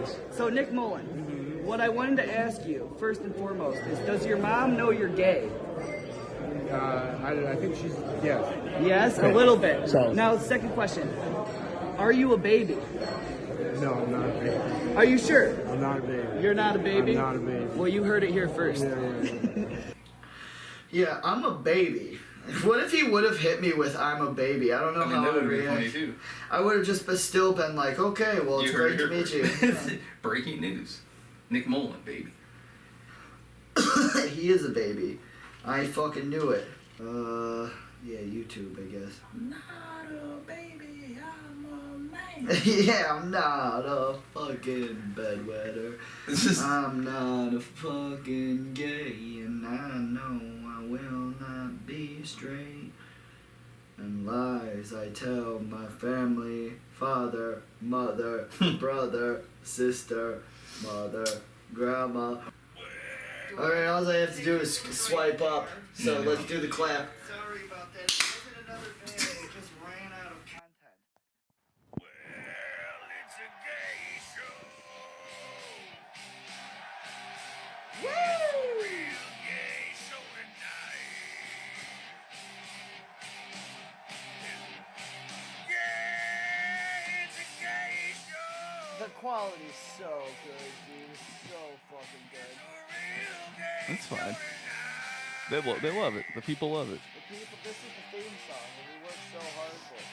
Yes. So, Nick Mullen, what I wanted to ask you, first and foremost, is does your mom know you're gay? I think she's, yes. Yes, a little bit. So- Now, second question. Are you a baby? No, I'm not a baby. Are you sure? I'm not a baby. You're not a baby? I'm not a baby. Well, you heard it here first. Yeah, I'm a baby. What if he would have hit me with "I'm a baby"? I don't know how I would react. I would have just still been like, "Okay, well, it's great to meet you." Breaking news: Nick Mullen, baby. He is a baby. I fucking knew it. Yeah, YouTube, I guess. Not a baby, I'm a man. Yeah, I'm not a fucking bedwetter. I'm not a fucking gay, and I know I will not be straight. And lies I tell my family, father, mother, brother, sister, mother, grandma. Alright, all I have to do is swipe up, so let's do the clap. Sorry about that. It wasn't another day, it just ran out of content. Well, it's a gay show. Woo! Real gay show tonight. Yeah, it's a gay show. The quality's so good, dude. So fucking good. It's fine. They love it. The people love it. The people, this is the theme song that we worked so hard for.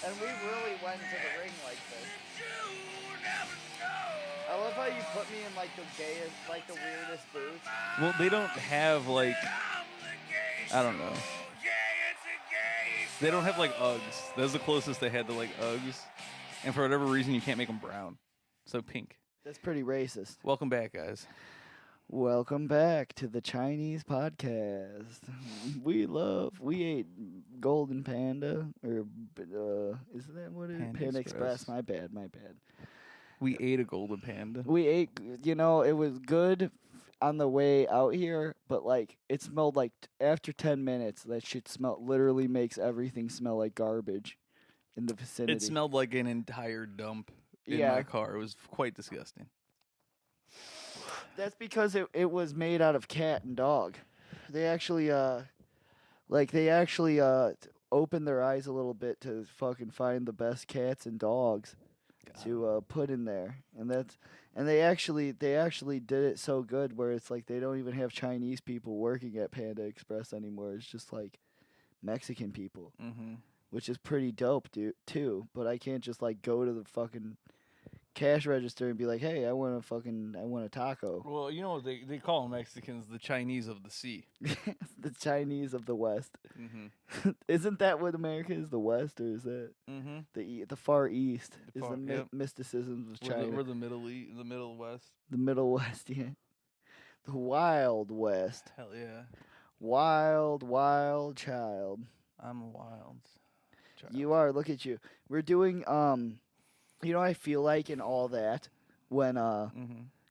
And we really went into the ring like this. I love how you put me in like the gayest, like the weirdest booth. Well, they don't have like, I don't know. They don't have like Uggs. That's the closest they had to like Uggs. And for whatever reason, you can't make them brown. So pink. That's pretty racist. Welcome back, guys. Welcome back to the Chinese podcast. We ate Golden Panda, or is that what it is? Panda Express. My bad. We ate a golden panda. We ate, it was good on the way out here, but like it smelled like after 10 minutes, that shit literally makes everything smell like garbage in the vicinity. It smelled like an entire dump in my car. It was quite disgusting. That's because it was made out of cat and dog. They actually opened their eyes a little bit to fucking find the best cats and dogs to put in there, and they actually did it so good where it's like they don't even have Chinese people working at Panda Express anymore. It's just like Mexican people, which is pretty dope, dude. Too. But I can't just like go to the fucking cash register and be like, hey, I want a taco. Well, you know, they call Mexicans the Chinese of the sea. The Chinese of the West. Mm-hmm. Isn't that what America is, the West, or is that the Far East? Mysticism of China. We're the Middle West. The Middle West, yeah. The Wild West. Hell yeah. Wild, wild child. I'm a wild child. You are. Look at you. We're doing I feel like in all that when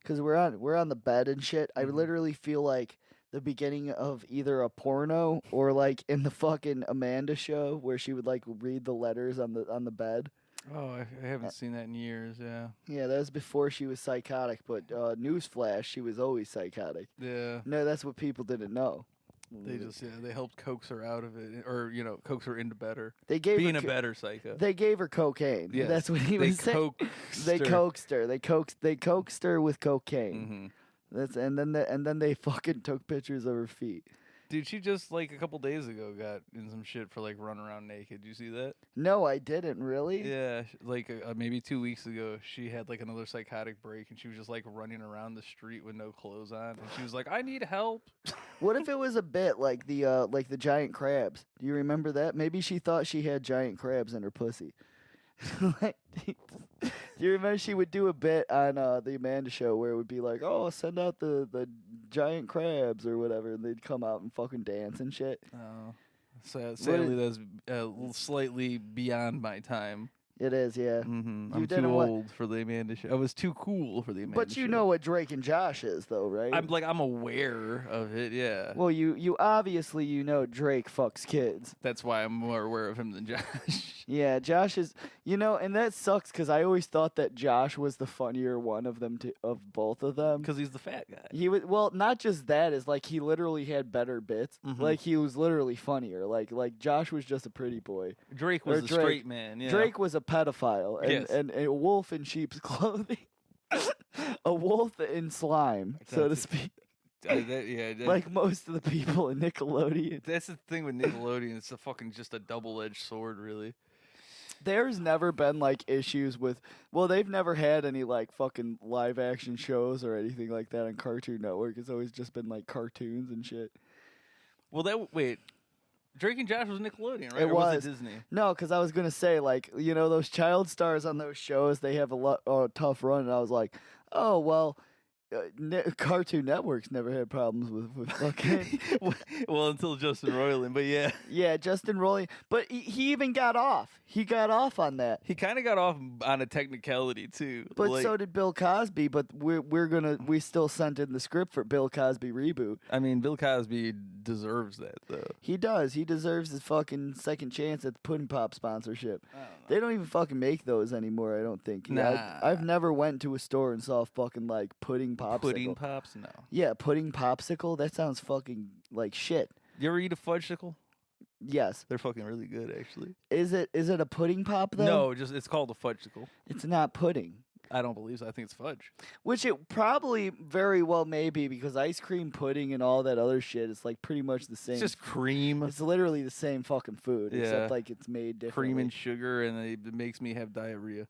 because we're on the bed and shit. I literally feel like the beginning of either a porno or like in the fucking Amanda show where she would like read the letters on the bed. Oh, I haven't seen that in years. Yeah. Yeah, that was before she was psychotic. But newsflash, she was always psychotic. Yeah. No, that's what people didn't know. They helped coax her out of it, or coax her into better. They gave being her a better psycho. They gave her cocaine. Yes. That's what he was saying. They coaxed her. They coaxed her with cocaine. And then they fucking took pictures of her feet. Dude, she just like a couple days ago got in some shit for like running around naked. Did you see that? No, I didn't really. Yeah, like maybe 2 weeks ago, she had like another psychotic break, and she was just like running around the street with no clothes on, and she was like, "I need help." What if it was a bit like the giant crabs? Do you remember that? Maybe she thought she had giant crabs in her pussy. Do you remember she would do a bit on the Amanda show where it would be like, oh, send out the giant crabs or whatever, and they'd come out and fucking dance and shit? Oh, sadly, that's slightly beyond my time. It is, yeah. Mm-hmm. You I'm didn't too wa- old for the Amanda show. I was too cool for the Amanda But show. you know what Drake and Josh is, though, right? I'm aware of it. Yeah. Well, you obviously you know Drake fucks kids. That's why I'm more aware of him than Josh. Yeah, Josh is, and that sucks because I always thought that Josh was the funnier one of them, of both of them. Because he's the fat guy. He was not just that is like he literally had better bits. Mhm. Like he was literally funnier. Like Josh was just a pretty boy. Drake was the Drake- straight man. Yeah. Drake was a pedophile and, Yes. and a wolf in sheep's clothing. A wolf in slime, so to That's- speak. that- Like most of the people in Nickelodeon. that's the thing with Nickelodeon. It's just a double-edged sword, really. There's never been like issues with they've never had any like fucking live action shows or anything like that on Cartoon Network. It's always just been like cartoons and shit. Well, wait. Drake and Josh was Nickelodeon, right? It Or was was. it Disney? No, because I was gonna say like those child stars on those shows they have a tough run, and I was like, oh well, Cartoon Network's never had problems with fucking Well, until Justin Roiland, but yeah. yeah Justin Roiland, but he even got off. He got off on that. He kind of got off on a technicality, too. But Like, so did Bill Cosby. But we still sent in the script for Bill Cosby reboot. I mean, Bill Cosby deserves that, though. He does. He deserves his fucking second chance at the Pudding Pop sponsorship. I don't know. They don't even fucking make those anymore. I don't think. Nah. I've never went to a store and saw a fucking like pudding popsicle. Pudding Pops? No. Yeah, pudding popsicle. That sounds fucking like shit. You ever eat a fudgesicle? Yes. They're fucking really good, actually. Is it a pudding pop though? No, it's called a fudgesicle. It's not pudding. I don't believe so. I think it's fudge. Which it probably very well may be because ice cream pudding and all that other shit is like pretty much the same. It's just cream, It's literally the same fucking food, Yeah. except like it's made differently. cream and sugar, and it makes me have diarrhea.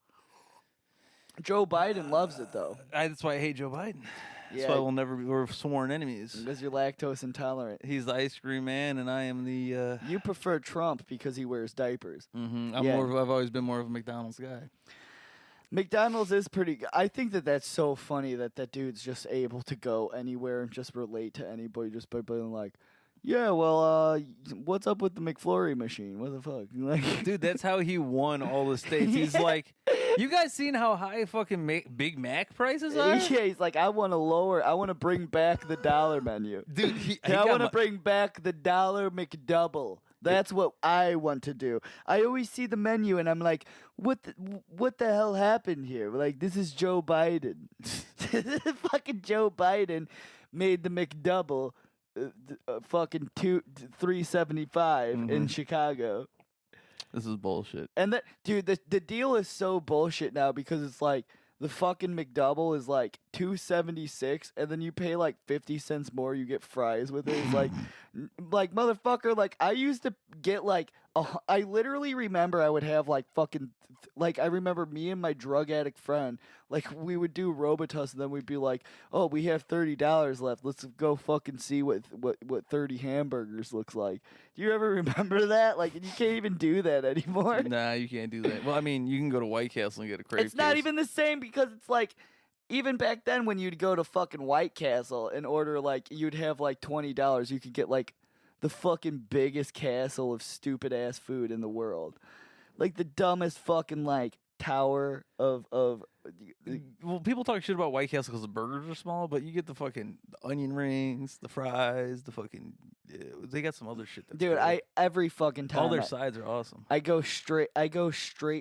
Joe Biden loves it though. That's why I hate Joe Biden. That's Yeah. why we're sworn enemies. Because you're lactose intolerant. He's the ice cream man, and I am the. You prefer Trump because he wears diapers. Mm-hmm. Yeah. I've always been more of a McDonald's guy. McDonald's is pretty good. I think that's so funny that dude's just able to go anywhere and just relate to anybody just by being like, yeah, well, what's up with the McFlurry machine? What the fuck? Like, Dude, that's how he won all the states. He's like, you guys seen how high fucking Big Mac prices are? yeah, he's like, I want to bring back the dollar menu. Dude, I want to bring back the dollar McDouble. That's what I want to do. I always see the menu and I'm like, what the hell happened here? Like, this is Joe Biden. Fucking Joe Biden made the McDouble fucking $3.75 in Chicago. This is bullshit. And that, dude, the deal is so bullshit now because it's like the fucking McDouble is like $2.76, and then you pay like 50 cents more, you get fries with it. It's like motherfucker. Like I used to get like I literally remember I would have like fucking like I remember me and my drug addict friend like we would do Robitussin, and then we'd be like, oh, we have $30 left. Let's go fucking see what 30 hamburgers looks like. Do you ever remember that? Like, you can't even do that anymore. Nah, you can't do that. Well, I mean, you can go to White Castle and get a crave It's not case. even the same because it's like, even back then when you'd go to fucking White Castle and order like, you'd have like $20, you could get like the fucking biggest castle of stupid ass food in the world. Like the dumbest fucking like tower of Well, people talk shit about White Castle because the burgers are small, but you get the fucking onion rings, the fries, the fucking. They got some other shit. That's dude, good. every fucking time all their sides are awesome. I go straight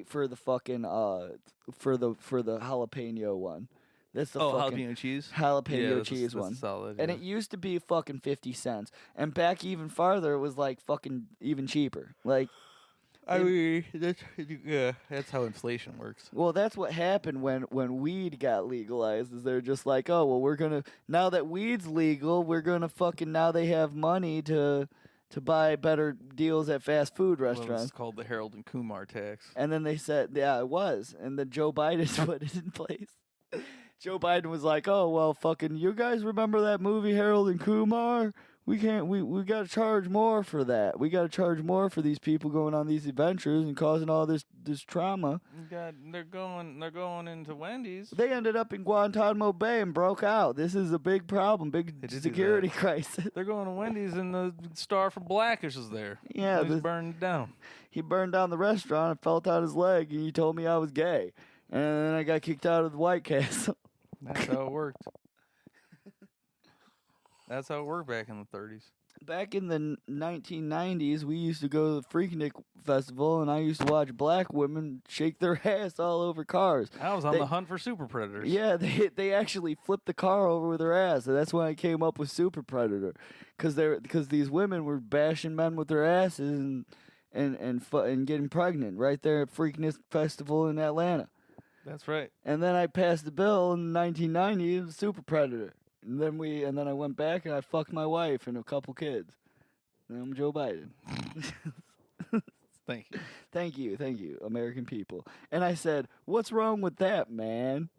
for the fucking for the jalapeno one. That's the fucking jalapeno cheese. jalapeno that's cheese that's one. solid. And yeah. it used to be fucking 50 cents. And back even farther, it was like fucking even cheaper. Like, I mean, that's how inflation works. well, that's what happened when weed got legalized. Is they're just like, oh, well, now that weed's legal, we're gonna fucking, now they have money to buy better deals at fast food Well, restaurants. it's called the Harold and Kumar tax. And then they said, yeah, it was. And then Joe Biden put it in place. Joe Biden was like, oh, well, fucking, you guys remember that movie Harold and Kumar? we can't. We got to charge more for that. We got to charge more for these people going on these adventures and causing all this trauma. They're going into Wendy's. They ended up in Guantanamo Bay and broke out. This is a big problem, big They did do security that. crisis. They're going to Wendy's, and the star from Blackish is there. Yeah, he's burned it down. He burned down the restaurant and felt out his leg, and he told me I was gay. And then I got kicked out of the White Castle. That's how it worked. That's how it worked back in the 30s. Back in the 1990s, we used to go to the Freaknik Festival, and I used to watch black women shake their ass all over cars. I was on the hunt for super predators. Yeah, they actually flipped the car over with their ass, and that's when I came up with Super Predator, because these women were bashing men with their asses and getting pregnant right there at Freaknik Festival in Atlanta. That's right. And then I passed the bill in 1990, it was Super Predator. And then I went back and I fucked my wife and a couple kids. And I'm Joe Biden. Thank you. Thank you, American people. And I said, "What's wrong with that, man?"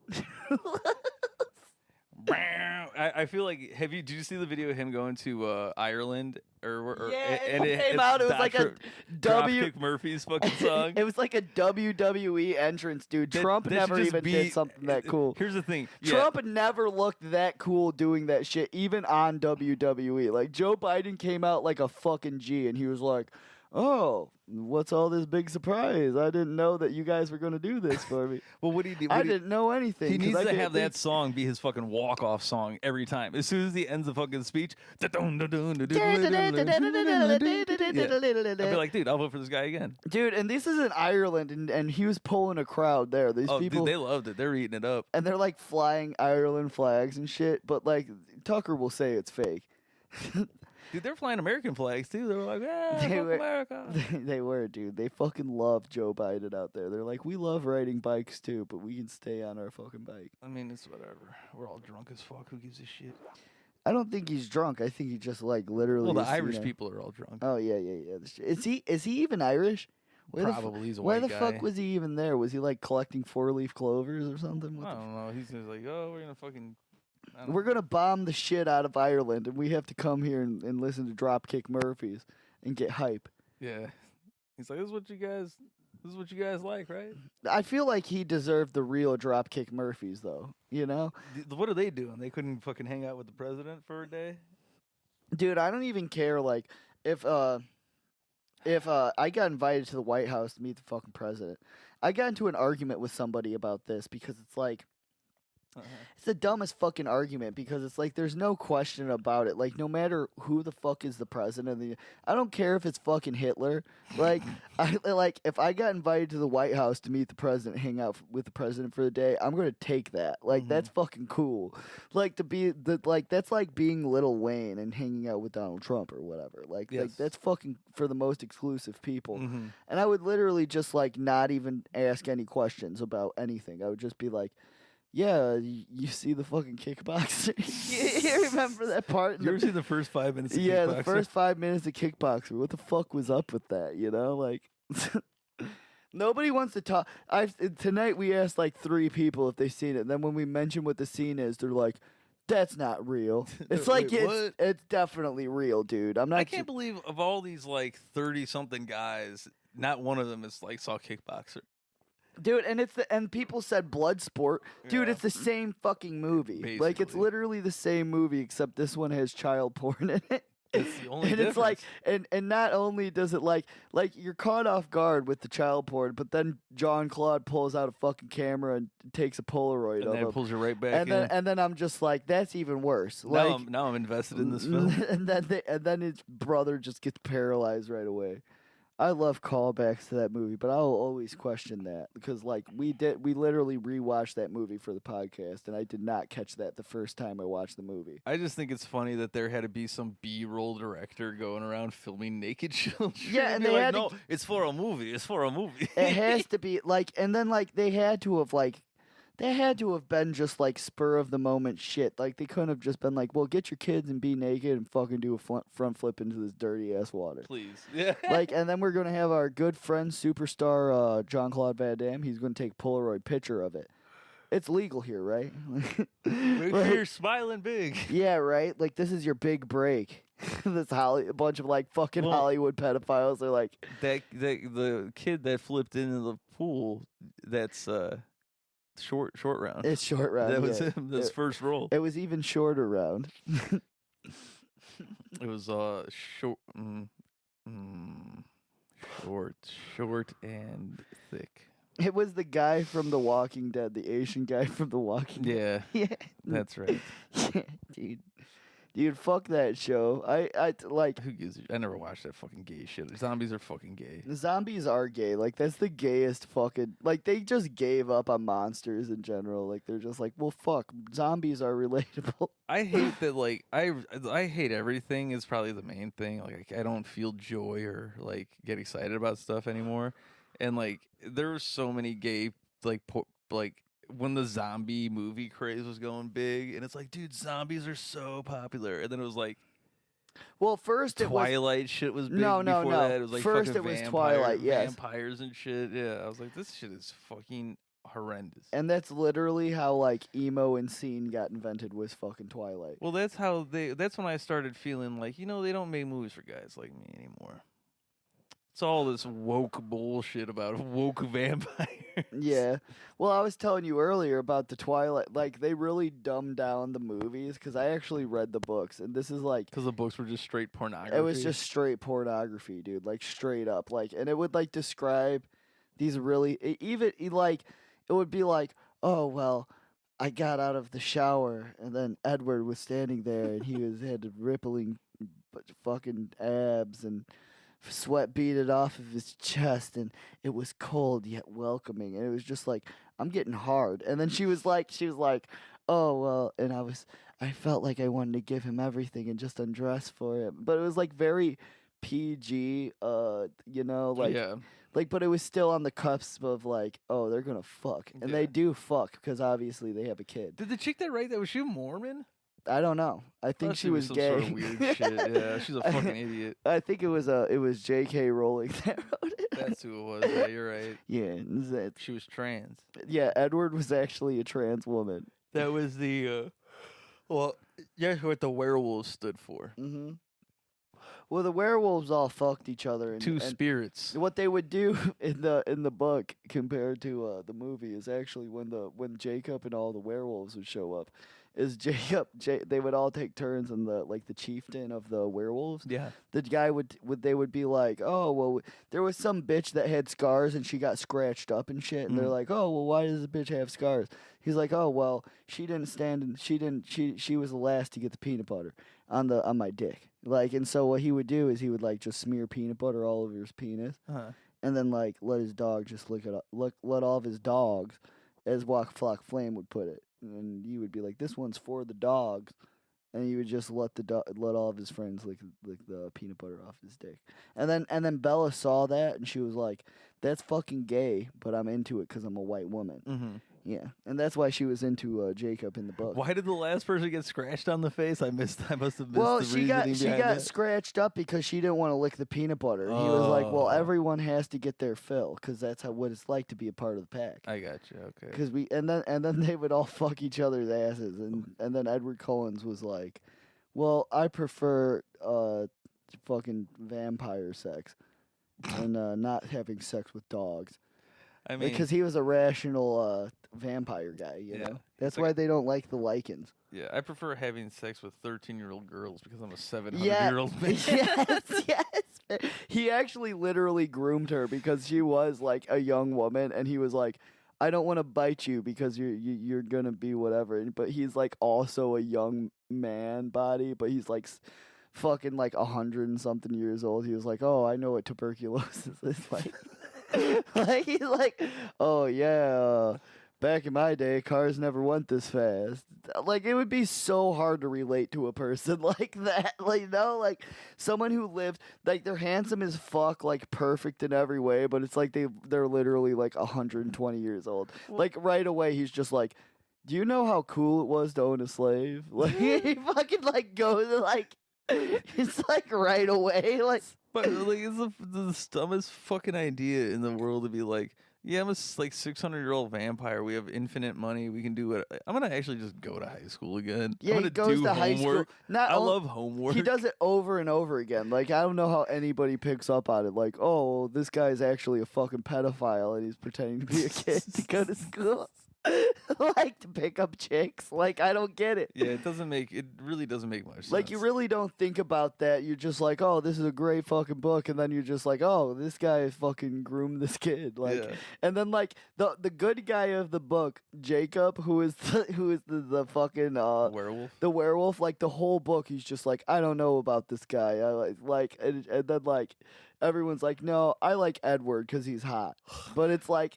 I feel like did you see the video of him going to Ireland or Yeah, and it came out. It was like a Dropkick Murphy's fucking song. It was like a WWE entrance, dude. Trump never even did something that cool. Here's the thing. Trump never looked that cool doing that shit, even on WWE. Like, Joe Biden came out like a fucking G, and he was like, "Oh, what's all this big surprise? I didn't know that you guys were going to do this for me." Well, what do you do? I didn't know anything. He 'cause needs I to can't have that think- song be his fucking walk-off song every time. As soon as he ends the fucking speech, I'd be like, dude, I'll vote for this guy again. Dude, and this is in Ireland, and he was pulling a crowd there. These people, dude, they loved it. They're eating it up. and they're like flying Ireland flags and shit. But like Tucker will say it's fake. Dude, they're flying American flags too. They were like, They fuck were- America. They were, dude. They fucking love Joe Biden out there. They're like, we love riding bikes too, but we can stay on our fucking bike. I mean, it's whatever. We're all drunk as fuck. Who gives a shit? I don't think he's drunk. I think he just like literally. Well, the is, Irish people are all drunk. Oh yeah. Is he even Irish? Probably he's a Why white the guy. fuck was he even there? Was he like collecting 4-leaf clovers or something? I don't know. He's just like, oh, we're gonna fucking. I don't We're know. gonna bomb the shit out of Ireland, and we have to come here and listen to Dropkick Murphys and get hype. Yeah. He's like, this is what you guys like, right? I feel like he deserved the real Dropkick Murphys, though. You know, What are they doing? They couldn't fucking hang out with the president for a day. dude. I don't even care. Like, if I got invited to the White House to meet the fucking president, I got into an argument with somebody about this because it's like. It's the dumbest fucking argument because it's like there's no question about it. Like, no matter who the fuck is the president, I don't care if it's fucking Hitler. Like, if I got invited to the White House to meet the president, hang out with the president for the day, I'm gonna take that. Like, that's fucking cool. Like, that's like being Lil Wayne and hanging out with Donald Trump or whatever. Like that's fucking for the most exclusive people. And I would literally just like not even ask any questions about anything. I would just be like. Yeah, you see the fucking kickboxer? You remember that part? You ever see the first 5 minutes of Yeah, Kickboxer? the first 5 minutes of Kickboxer. What the fuck was up with that, you know? Like, nobody wants to talk. Tonight we asked like 3 people if they've seen it. And then when we mention what the scene is, they're like, that's not real. It's like, Wait, it's definitely real, dude. I can't believe of all these like 30-something guys, not one of them is like saw Kickboxer. Dude, and people said Bloodsport. Dude, Yeah. it's the same fucking movie. Like, it's Basically. literally the same movie, except this one has child porn in it. It's the only And it's like, difference. and not only does it like you're caught off guard with the child porn, but then Jean-Claude pulls out a fucking camera and takes a Polaroid and of then him. it pulls you right back And in. then I'm just like, that's even worse. Like, now I'm invested in this film. and then his brother just gets paralyzed right away. I love callbacks to that movie, but I'll always question that because, like, we literally rewatched that movie for the podcast, and I did not catch that the first time I watched the movie. I just think it's funny that there had to be some B-roll director going around filming naked children. Yeah, and Be they like, had to- no, it's for a movie. It's for a movie. It has to be like, and then like they had to have been just like spur of the moment shit. Like they couldn't have just been like, well, get your kids and be naked and fucking do a front flip into this dirty ass water. Please. Yeah. Like, and then we're gonna have our good friend superstar Jean-Claude Van Damme. He's gonna take Polaroid picture of it. It's legal here, right? Make sure you're smiling big. Yeah, right. Like this is your big break. A bunch of like fucking Well- Hollywood pedophiles are like, That the kid that flipped into the pool. That's short round. it's short round. That was yeah. him. His first role. It was even shorter round. It was short. Short and thick. It was the guy from The Walking Dead, the Asian guy from The Walking Dead. Yeah, Yeah. that's right. Yeah, dude, fuck that show. I like Who gives? I never watched that fucking gay shit. Zombies are fucking gay. zombies are gay. Like that's the gayest fucking. Like they just gave up on monsters in general. Like they're just like, well, fuck, zombies are relatable. I hate that. Like I hate everything. Is probably the main thing. Like I don't feel joy or like get excited about stuff anymore. And like there were so many gay like when the zombie movie craze was going big, and it's like, dude, zombies are so popular. And then it was like Well, first it was Twilight shit was big No, before no. that. It was like First fucking it was Twilight, yes. vampires and shit. Yeah, I was like, this shit is fucking horrendous. and that's literally how like emo and scene got invented was fucking Twilight. Well, that's when I started feeling like, they don't make movies for guys like me anymore. It's all this woke bullshit about woke vampires. Yeah. Well, I was telling you earlier about the Twilight. Like, they really dumbed down the movies because I actually read the books, and this is like. Because the books were just straight pornography. It was just straight pornography, dude. Like, straight up. Like, and it would, like, describe these really. It would be like, oh, well, I got out of the shower, and then Edward was standing there, and had rippling fucking abs, and sweat beaded off of his chest, and it was cold yet welcoming, and it was just like, I'm getting hard. And then she was like, oh well, and I felt like I wanted to give him everything and just undress for him, but it was like very PG, yeah. like, but it was still on the cusp of like, oh, they're gonna fuck, and they Yeah. do fuck because obviously they have a kid. Did the chick that write that, was she a Mormon? I don't know. I think Thought she was some gay. sort of weird shit. Yeah, she's a fucking idiot. I think it was J.K. Rowling that wrote it. That's who it was. Yeah, you're right. Yeah, that's She was trans. Yeah, Edward was actually a trans woman. That was the that's what the werewolves stood for. Mm-hmm. Well, the werewolves all fucked each other. And, Two and spirits. what they would do in the book compared to the movie is actually when Jacob and all the werewolves would show up, is they would all take turns on the chieftain of the werewolves. Yeah. The guy they would be like, oh well, there was some bitch that had scars and she got scratched up and shit, and they're like, oh well, why does the bitch have scars? He's like, oh well, she was the last to get the peanut butter on my dick. Like, and so what he would do is he would like just smear peanut butter all over his penis, and then like let his dog just let all of his dogs, as Walk Flock Flame would put it, and he would be like, this one's for the dogs. And he would just let all of his friends lick the peanut butter off his dick, and then Bella saw that and she was like, "That's fucking gay," but I'm into it because I'm a white woman. Mm-hmm. Yeah, and that's why she was into Jacob in the book. Why did the last person get scratched on the face? I must have missed Well, the she got reasoning behind that. scratched up because she didn't want to lick the peanut butter. And he was like, "Well, everyone has to get their fill because that's what it's like to be a part of the pack." I got you. Okay. Because and then they would all fuck each other's asses, and then Edward Collins was like, "Well, I prefer fucking vampire sex and not having sex with dogs." I mean, Because he was a rational vampire guy, you Yeah. know. That's It's like- why they don't like the lichens. yeah, I prefer having sex with 13-year-old girls because I'm a Yeah. 700-year-old man. yes. He actually literally groomed her because she was like a young woman, and he was like, I don't want to bite you because you're gonna be whatever. But he's like also a young man body, but he's like fucking like 100 and something years old. He was like, oh, I know what tuberculosis is like. Like he's like, oh yeah, back in my day, cars never went this fast. Like it would be so hard to relate to a person like that. Like like someone who lived, like they're handsome as fuck, like perfect in every way, but it's like they're literally like 120 years old. Like right away, he's just like, do you know how cool it was to own a slave? Like he fucking like goes like, it's like right away, like. But like, it's the dumbest fucking idea in the world to be like, Yeah, I'm a like 600-year-old vampire. We have infinite money. We can do it. I'm gonna actually just go to high school again. Yeah, I'm he gonna goes do to high school. homework. Not I on- love homework. He does it over and over again. Like, I don't know how anybody picks up on it. Like, oh, this guy's actually a fucking pedophile and he's pretending to be a kid to go to school. Like, to pick up chicks. Like, I don't get it. Yeah, it really doesn't make much sense. Like, you really don't think about that. You're just like, oh, this is a great fucking book. And then you're just like, oh, this guy fucking groomed this kid. Like, Yeah. and then, like, the good guy of the book, Jacob, who is the fucking, werewolf. the werewolf, like the whole book, he's just like, I don't know about this guy. I like, and then like, everyone's like, no, I like Edward because he's hot. But it's like,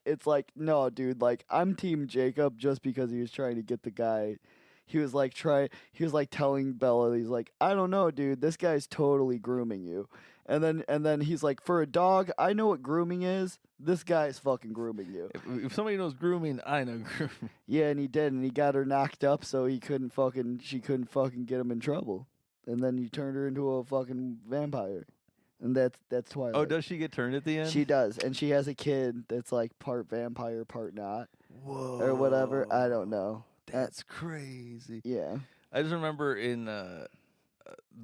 no, dude, like I'm Team Jacob just because he was trying to get the guy. He was like telling Bella, he's like, I don't know, dude, this guy's totally grooming you. And then he's like, for a dog, I know what grooming is. This guy's fucking grooming you. If somebody knows grooming, I know grooming. Yeah, and he did, and he got her knocked up so she couldn't fucking get him in trouble. And then he turned her into a fucking vampire. And that's Twilight. Oh, does she get turned at the end? She does, and she has a kid that's like part vampire, part not, Whoa. or whatever. I don't know. That's crazy. Yeah, I just remember in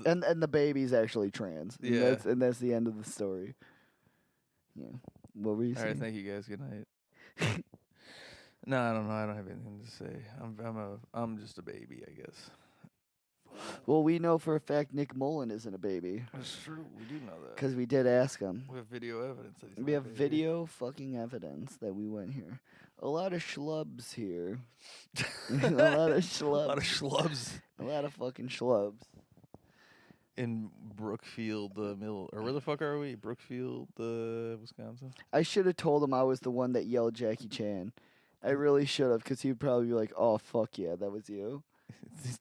and the baby's actually trans. Yeah. And that's the end of the story. Yeah. What were you all right, saying? thank you guys. Good night. No, I don't know. I don't have anything to say. I'm just a baby, I guess. Well, we know for a fact Nick Mullen isn't a baby That's true. We do know that. because we did ask him. We have video evidence. That he's We not a have baby. video fucking evidence that we went here. A lot of schlubs here. A lot of schlubs. A lot of schlubs A lot of fucking schlubs. in Brookfield, Mill, or where the fuck are we? Brookfield, Wisconsin. I should have told him I was the one that yelled Jackie Chan. I really should have, because he'd probably be like, "Oh fuck yeah, that was you."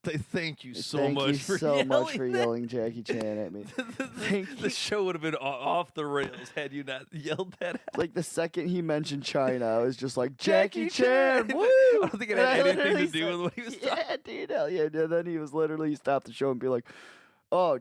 Thank you so Thank much you for so yelling much for that. yelling Jackie Chan at me. Thank you. The show would have been off the rails had you not yelled that. Out. Like the second he mentioned China, I was just like, Jackie Chan, woo! I don't think it And I had anything to literally do said- with what he was talking. Yeah, dude, hell yeah. And then he was literally stopped the show and be like, "Oh,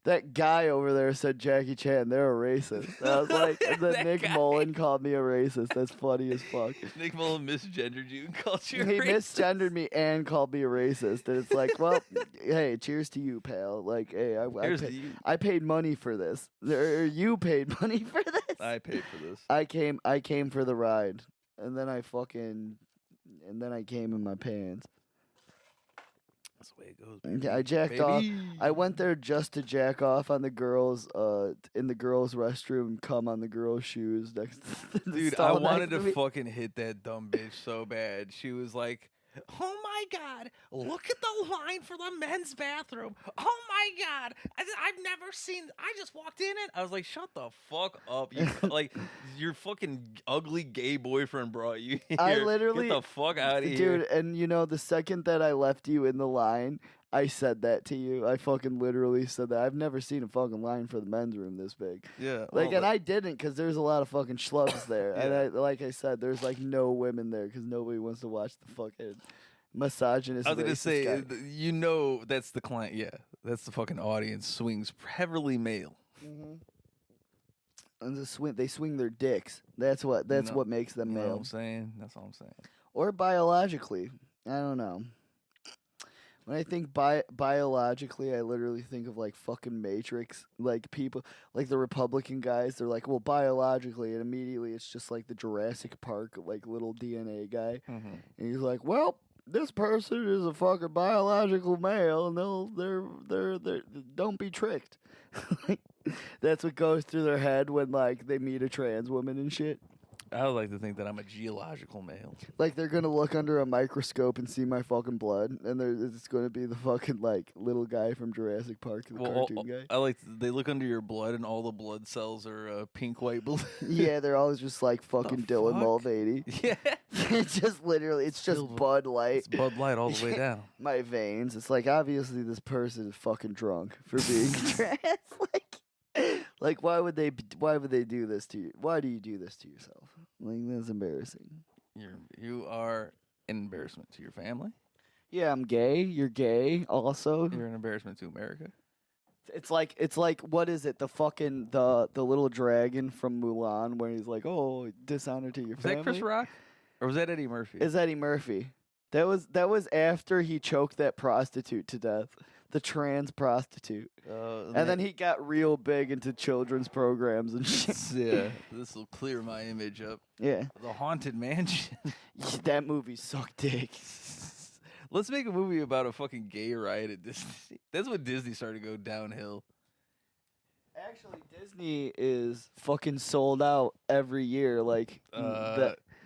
that guy over there said Jackie Chan. They're a racist." And I was like, and then That Nick guy. Mullen called me a racist. That's funny as fuck. Nick Mullen misgendered you and called you a He racist. misgendered me and called me a racist. And it's like, well, hey, cheers to you, pal. Like, hey, Here's to you. I paid money for this. Or you paid money for this. I paid for this. I came for the ride. And then I came in my pants. That's the way it goes. Baby. I jacked off. Baby. I went there just to jack off on the girls, in the girls' restroom, come on the girls' shoes next to the Dude, I stall wanted next to me. fucking hit that dumb bitch so bad. She was like, "Oh my god, look at the line for the men's bathroom. Oh my god, I've never seen. I just walked in it. I was like, shut the fuck up. You like your fucking ugly gay boyfriend brought you here. I literally- get the fuck out of Dude, here, and you know, the second that I left you in the line, I said that to you. I fucking literally said that. I've never seen a fucking line for the men's room this big. Yeah, Like, well, and I didn't, because there's a lot of fucking schlubs there. And Yeah. like I said, there's like no women there, because nobody wants to watch the fucking misogynist I was gonna racist say, guy. you know, that's the client. Yeah, that's the fucking audience swings heavily male. And they swing their dicks. That's what No, makes them You know what male. I'm saying? That's all I'm saying. Or biologically. I don't know. When I think biologically, I literally think of like fucking Matrix. Like people, like the Republican guys, they're like, well, biologically, and immediately it's just like the Jurassic Park, like little DNA guy. Mm-hmm. And he's like, well, this person is a fucking biological male, and they're don't be tricked. Like, that's what goes through their head when like they meet a trans woman and shit. I would like to think that I'm a geological male. Like they're gonna look under a microscope and see my fucking blood, and it's gonna be the fucking like little guy from Jurassic Park, the cartoon guy. I like they look under your blood and all the blood cells are pink, white, blue. Yeah, they're always just like fucking Dylan fuck? Mulvaney. Yeah, It's just literally, it's just Filled with- Bud Light. it's Bud Light all the way down. My veins. It's like obviously this person is fucking drunk for being trans. Like why would they do this to you? Why do you do this to yourself? Like that's embarrassing. You are an embarrassment to your family. Yeah, I'm gay. You're gay also. You're an embarrassment to America. It's like what is it? The fucking the little dragon from Mulan, where he's like, "Oh, dishonor to your Was family." that Chris Rock? Or was that Eddie Murphy? Is Eddie Murphy? That was after he choked that prostitute to death, the trans prostitute, and then he got real big into children's programs and shit. Yeah, this will clear my image up. Yeah, The Haunted Mansion. that movie sucked dick. Let's make a movie about a fucking gay riot at Disney. That's when Disney started to go downhill. Actually, Disney is fucking sold out every year. Like,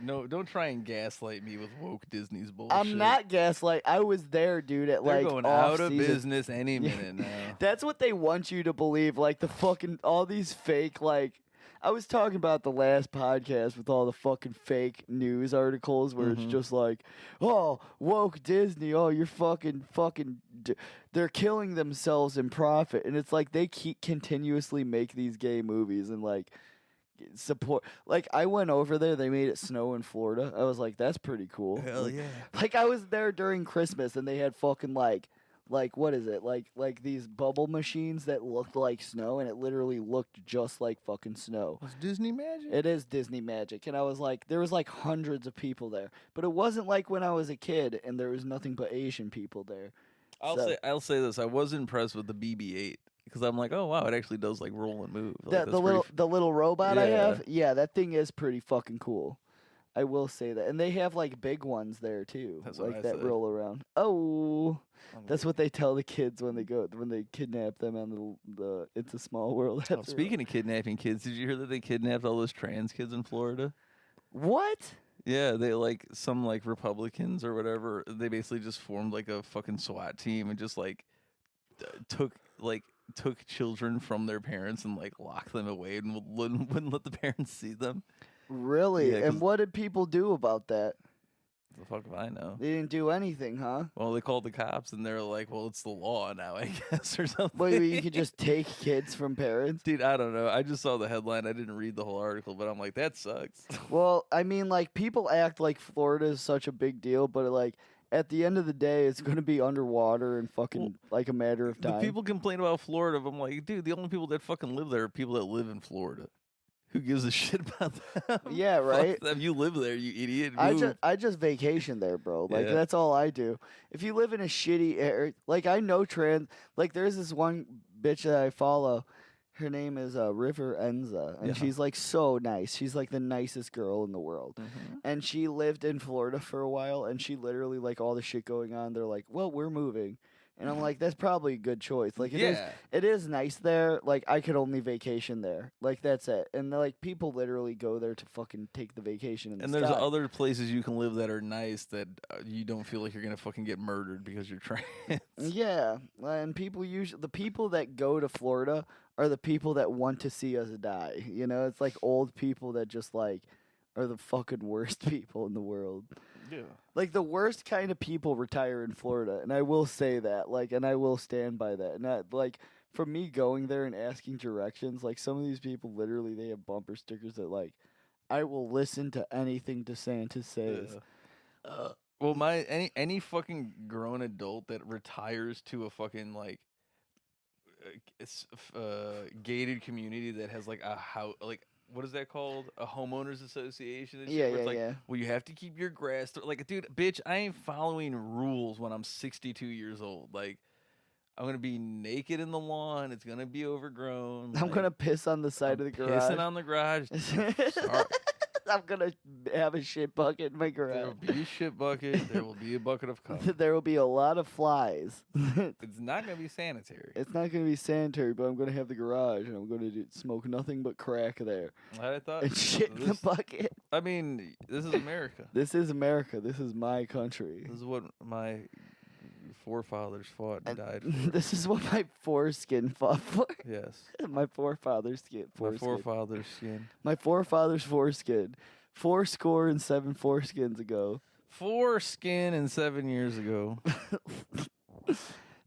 No, don't try and gaslight me with woke Disney's bullshit. I'm not gaslight. I was there, dude. At They're like going off out of season. business any minute now. That's what they want you to believe. Like the fucking all these fake like. I was talking about the last podcast with all the fucking fake news articles where it's just like, oh, woke Disney, oh, you're fucking, they're killing themselves in profit. And it's like they keep continuously make these gay movies and like support. Like I went over there, they made it snow in Florida. I was like, that's pretty cool. Hell yeah. Like I was there during Christmas and they had fucking like what is it? Like these bubble machines that looked like snow and it literally looked just like fucking snow. Was Disney magic? It is Disney magic. And I was like, there was like hundreds of people there. But it wasn't like when I was a kid and there was nothing but Asian people there. I'll say this. I was impressed with the BB-8 because I'm like, oh wow, it actually does like roll and move. Like, The little robot I Yeah. have, yeah, that thing is pretty fucking cool. I will say that. And they have like big ones there too. That's what like I that said. roll around. Oh. That's what they tell the kids when they kidnap them on the It's a Small World. Oh, speaking of kidnapping kids, did you hear that they kidnapped all those trans kids in Florida? What? Yeah, they like some like Republicans or whatever. They basically just formed like a fucking SWAT team and just like took children from their parents and like locked them away and wouldn't let the parents see them. Really? Yeah, 'cause- And what did people do about that? The fuck if I know? They didn't do anything, huh? Well, they called the cops and they're like, "Well, it's the law now, I guess," or something. Wait, you could just take kids from parents? Dude, I don't know. I just saw the headline. I didn't read the whole article, but I'm like, that sucks. Well, I mean, like, people act like Florida is such a big deal, but, like, at the end of the day, it's going to be underwater in fucking, like, a matter of The time. people complain about Florida, but I'm like, dude, the only people that fucking live there are people that live in Florida. Who gives a shit about them? Yeah, right? Fuck them. You live there, you idiot. I just vacation there, bro. Like, Yeah. that's all I do. If you live in a shitty area, like, I know like, there's this one bitch that I follow. Her name is River Enza, and Yeah. she's like so nice. She's like the nicest girl in the world. And she lived in Florida for a while, and she literally like all the shit going on. They're like, "Well, we're moving," and I'm like, "That's probably a good choice." Like, Yeah. it is nice there. Like, I could only vacation there. Like, that's it. And like people literally go there to fucking take the vacation. In the And there's sky. other places you can live that are nice that you don't feel like you're gonna fucking get murdered because you're trans. Yeah, and the people that go to Florida are the people that want to see us die. You know, it's like old people that just like are the fucking worst people in the world. Yeah. Like the worst kind of people retire in Florida, and I will say that. Like, and I will stand by that. And like for me going there and asking directions, like some of these people literally they have bumper stickers that like I will listen to anything DeSantis says. Well, any fucking grown adult that retires to a fucking like gated community that has like a house, like what is that called? A homeowners association. And shit, Yeah, where it's yeah, like, yeah. well, you have to keep your grass. Like, dude, bitch, I ain't following rules when I'm 62 years old. Like, I'm gonna be naked in the lawn. It's gonna be overgrown. I'm like, gonna piss on the side of the garage. pissing on the garage. Sorry. I'm gonna have a shit bucket in my There garage. will be a shit bucket. There will be a bucket of cum. There will be a lot of flies. It's not gonna be sanitary. It's not gonna be sanitary, but I'm gonna have the garage and I'm gonna smoke nothing but crack there I thought and shit in the this, bucket. I mean, this is America. This is America. This is my country. This is what my forefathers fought and died for. This is what my foreskin fought for. Yes. My forefathers skin. My Foreskin. forefathers' skin. My forefathers' foreskin. 407 foreskins ago. 4 skin and 7 years ago.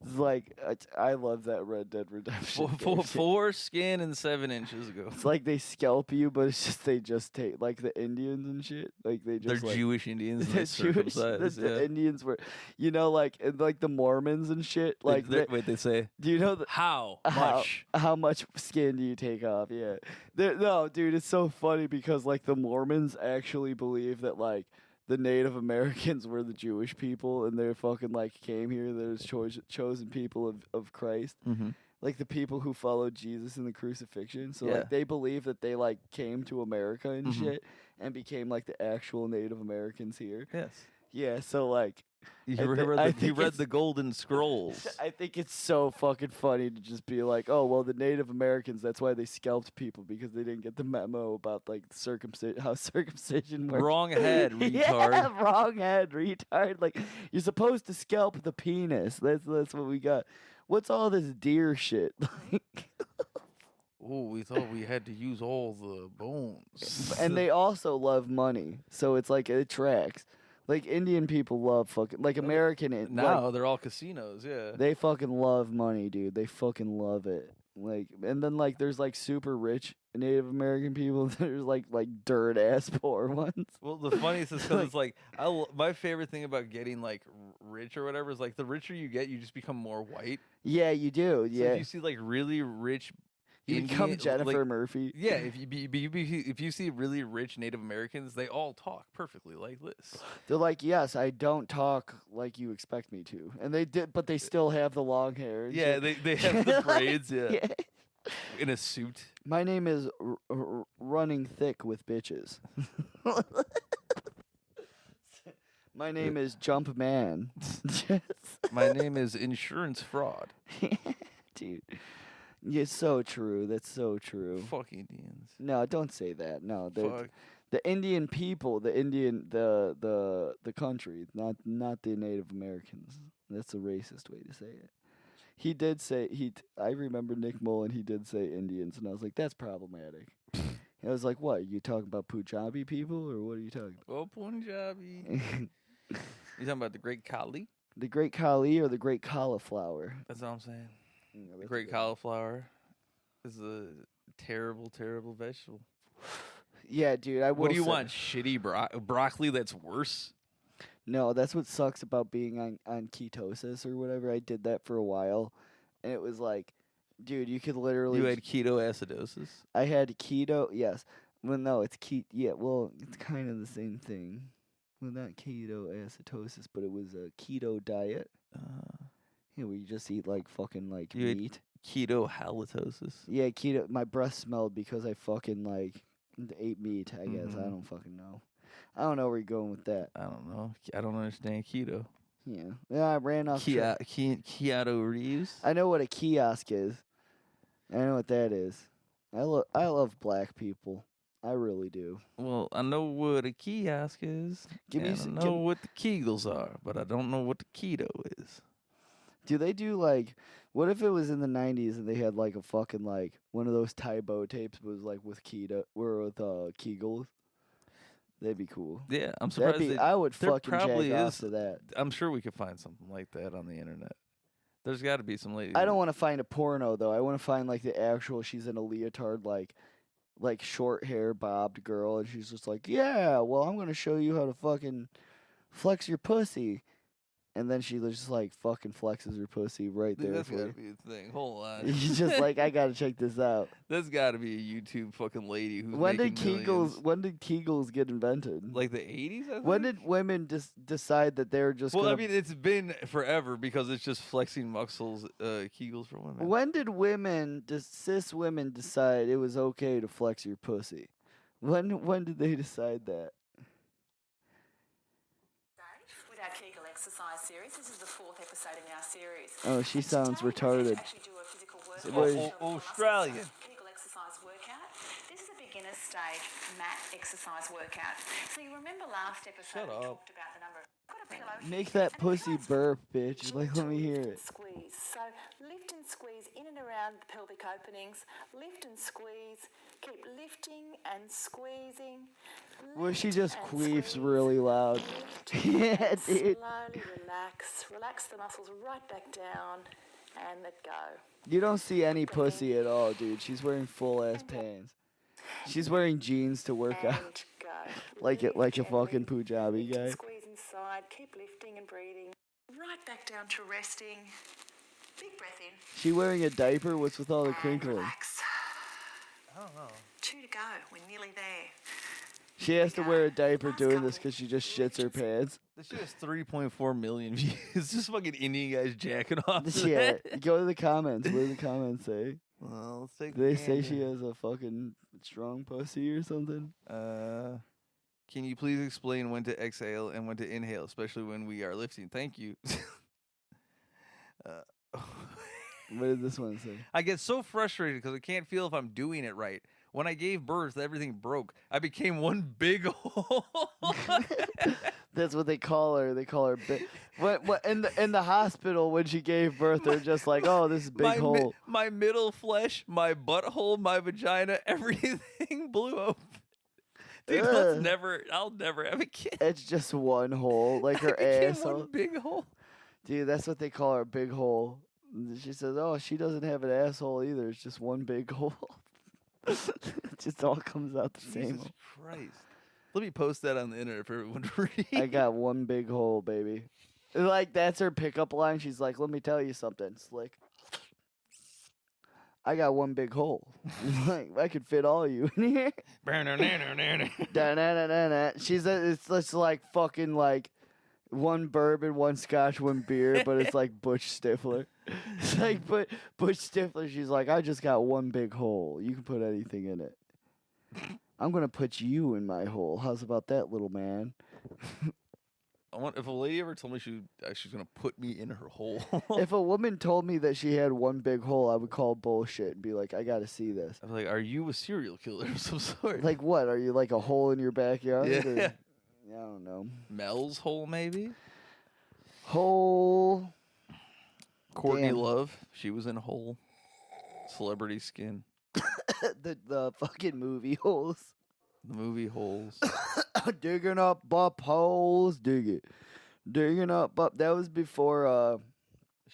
It's like I love that Red Dead Redemption. game. 4 skin and 7 inches ago. It's like they scalp you, but it's just they just take like the Indians and shit. Like they They're just like, Jewish Indians. And they're they Jewish. circumcise, The yeah. Indians were, you know, like and like the Mormons and shit. Like Wait, they say do you know how how, much? how much skin do you take off? Yeah. No, dude, it's so funny because like the Mormons actually believe that like the Native Americans were the Jewish people and they're fucking like came here. They're chosen people of Christ. Mm-hmm. Like the people who followed Jesus in the crucifixion. So Yeah. like they believe that they like came to America and Mhm. shit and became like the actual Native Americans here. Yes. Yeah, so like You I thi- read, I the, think you read it's- the Golden Scrolls. I think it's so fucking funny to just be like, oh well, the Native Americans. That's why they scalped people because they didn't get the memo about like how circumcision works. Wrong head, retard. Yeah, wrong head, retard. Like you're supposed to scalp the penis. That's what we got. What's all this deer shit? Oh, we thought we had to use all the bones. And they also love money, so it's like it tracks. Like Indian people love fucking like American. now they're all casinos. Yeah. They fucking love money, dude. They fucking love it. Like, and then like there's like super rich Native American people. There's like dirt ass poor ones. Well, the funniest is because it's like my favorite thing about getting like rich or whatever is like the richer you get, you just become more white. Yeah, you do. So Yeah, if you see like really rich, you become Indian- Jennifer like, Murphy. Yeah, if you see really rich Native Americans, they all talk perfectly like this. They're like, yes, I don't talk like you expect me to, and they did, but they still have the long hair. and Yeah, shit. they have the braids. Yeah, Yeah. in a suit. My name is Running Thick with Bitches. My name is Jump Man. My name is Insurance Fraud. Dude. Yeah, so true. That's so true. Fuck Indians. No, don't say that. No, Fuck. the Indian people, the country, not the Native Americans. That's a racist way to say it. He did say I remember Nick Mullen. He did say Indians, and I was like, that's problematic. And I was like, what? You talking about Punjabi people, or what are you talking Oh, Punjabi. about? You talking about the Great Kali? The Great Kali or the Great Cauliflower? That's all I'm saying. Yeah, The that's Great good. cauliflower is a terrible, terrible vegetable. Yeah, dude. I will What do you say- want? Shitty broccoli that's worse? No, that's what sucks about being on ketosis or whatever. I did that for a while, and it was like, dude, you could literally. You had ketoacidosis? I had keto. Yes. Well, no, it's Yeah. Well, it's kind of the same thing. Well, not ketoacidosis, but it was a keto diet. Yeah, where you just eat like fucking like You ate- meat. Keto halitosis. Yeah, keto. My breath smelled because I fucking like ate meat. I guess I Mhm. don't fucking know. I don't know where you're going with that. I don't know. I don't understand keto. Yeah. Yeah, I ran off. track. Keanu Reeves? I know what a kiosk is. I know what that is. I love black people. I really do. Well, I know what a kiosk is. Give me and some- I know what the Kegels are, but I don't know what the keto is. Do they do like? What if it was in the '90s and they had like a fucking like one of those Tybo tapes was like with keto or with Kegels? That'd be cool. Yeah, I'm That'd surprised. be. they- I would there fucking probably jack off is- to that. I'm sure we could find something like that on the internet. There's got to be some lady. I don't want to find a porno though. I want to find like the actual. She's in a leotard, like short hair bobbed girl, and she's just like, yeah. Well, I'm gonna show you how to fucking flex your pussy. And then she just like fucking flexes her pussy right Dude, there that's for got you. to be a thing. Hold on. He's just like, I gotta check this out. There's got to be a YouTube fucking lady who's When did making Kegels? millions. When did Kegels get invented? Like the 80s, I think? When did women decide that they're just? Well, gonna, I mean, it's been forever because it's just flexing muscles, Kegels for women. when did cis women decide it was okay to flex your pussy? When did they decide that? With our Kegel exercise series, this is the 4th episode in our series. Oh, she And sounds today we're retarded. going to actually do a physical workout. What is- of the muscles. Australian. Kegel exercise workout. This is a beginner stage mat exercise workout. So you remember last episode Shut we up. talked about the number of... Put a pillow Make here, that and pussy try and burp, bitch. Like, let me lift hear and it. Squeeze. So lift and squeeze in and around around the pelvic openings, lift and squeeze, keep lifting and squeezing. Well, she lift just and queefs squeeze, really loud. lift Yeah, and dude. slowly relax. Relax the muscles right back down and let go. You don't see any pussy at all, dude. She's wearing full ass pants. She's wearing jeans to work out. And go. Like it, like a Lift fucking gently, Punjabi lift and guy. squeeze inside. Keep lifting and breathing. Right back down to resting. Big breath in. She wearing a diaper? What's with all the And crinkling? relax. I don't know. 2 to go. We're nearly there. She has to wear a diaper Last doing this couple. because she just shits her pants. This shit has 3.4 million views. It's just fucking Indian guys jacking off. to Yeah, that. go to the comments. What do the comments say? Well, let's take. Do they say she has a fucking strong pussy or something? Can you please explain when to exhale and when to inhale, especially when we are lifting? Thank you. What did this one say? I get so frustrated because I can't feel if I'm doing it right. When I gave birth, everything broke. I became one big hole. That's what they call her. They call her big. What in the hospital when she gave birth, they're just like, oh, this is big hole. My middle flesh, my butthole, my vagina, everything blew open. Dude, Ugh. I'll never have a kid. It's just one hole, like her I became asshole. one big hole. Dude, that's what they call her, big hole. She says, oh, she doesn't have an asshole either. It's just one big hole. It just all comes out the same. Jesus Christ. Let me post that on the internet for everyone to read. I got one big hole, baby. Like, that's her pickup line. She's like, let me tell you something, slick. I got one big hole. Like, I could fit all of you in here. Da-na-na-na-na. It's like fucking like one bourbon, one scotch, one beer, but it's like Butch Stifler. It's like Butch Stifler, she's like, I just got one big hole. You can put anything in it. I'm gonna put you in my hole. How's about that, little man? If a lady ever told me she's gonna put me in her hole. If a woman told me that she had one big hole, I would call bullshit and be like, I gotta see this. I'm like, are you a serial killer of some sort? Like what? Are you like a hole in your backyard? Yeah. Or- I don't know. Mel's hole, maybe? Hole. Courtney Damn. Love, she was in a hole. Celebrity Skin. the fucking movie holes. The movie Holes. Digging up bup holes. Dig it. Digging up bup. That was before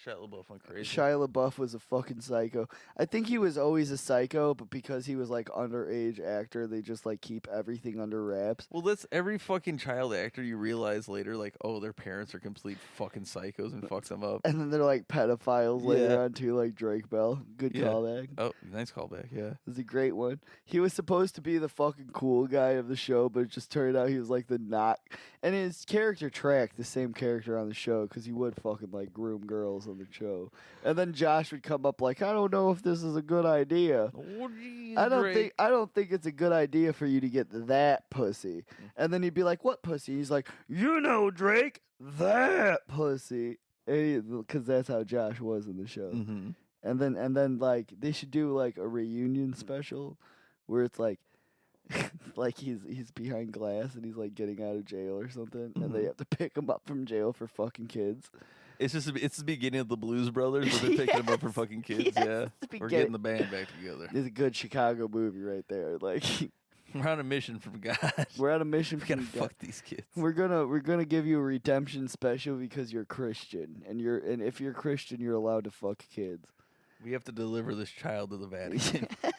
Shia LaBeouf went crazy. Shia LaBeouf was a fucking psycho. I think he was always a psycho, but because he was like underage actor, they just like keep everything under wraps. Well, that's every fucking child actor you realize later, like, oh, their parents are complete fucking psychos and fucks them up. And then they're like pedophiles later Yeah. on too, like Drake Bell. Good Yeah. callback. Oh, nice callback, yeah. It was a great one. He was supposed to be the fucking cool guy of the show, but it just turned out he was like the not. And his character tracked the same character on the show because he would fucking like groom girls on the show. And then Josh would come up like, I don't know if this is a good idea. Oh, geez, I Drake. don't think it's a good idea for you to get that pussy. And then he'd be like, what pussy? He's like, you know, Drake, that pussy. Because that's how Josh was in the show. Mhm. And then like they should do like a reunion special where it's like like he's behind glass and he's like getting out of jail or something and they have to pick him up from jail for fucking kids. It's the beginning of the Blues Brothers where they're picking them up for fucking kids, Yes, yeah. it's the We're beginning. getting the band back together. It's a good Chicago movie right there. Like We're on a mission from God. we're on a mission We gotta from God. fuck these kids. We're gonna give you a redemption special because you're Christian and if you're Christian you're allowed to fuck kids. We have to deliver this child to the Vatican. Yes.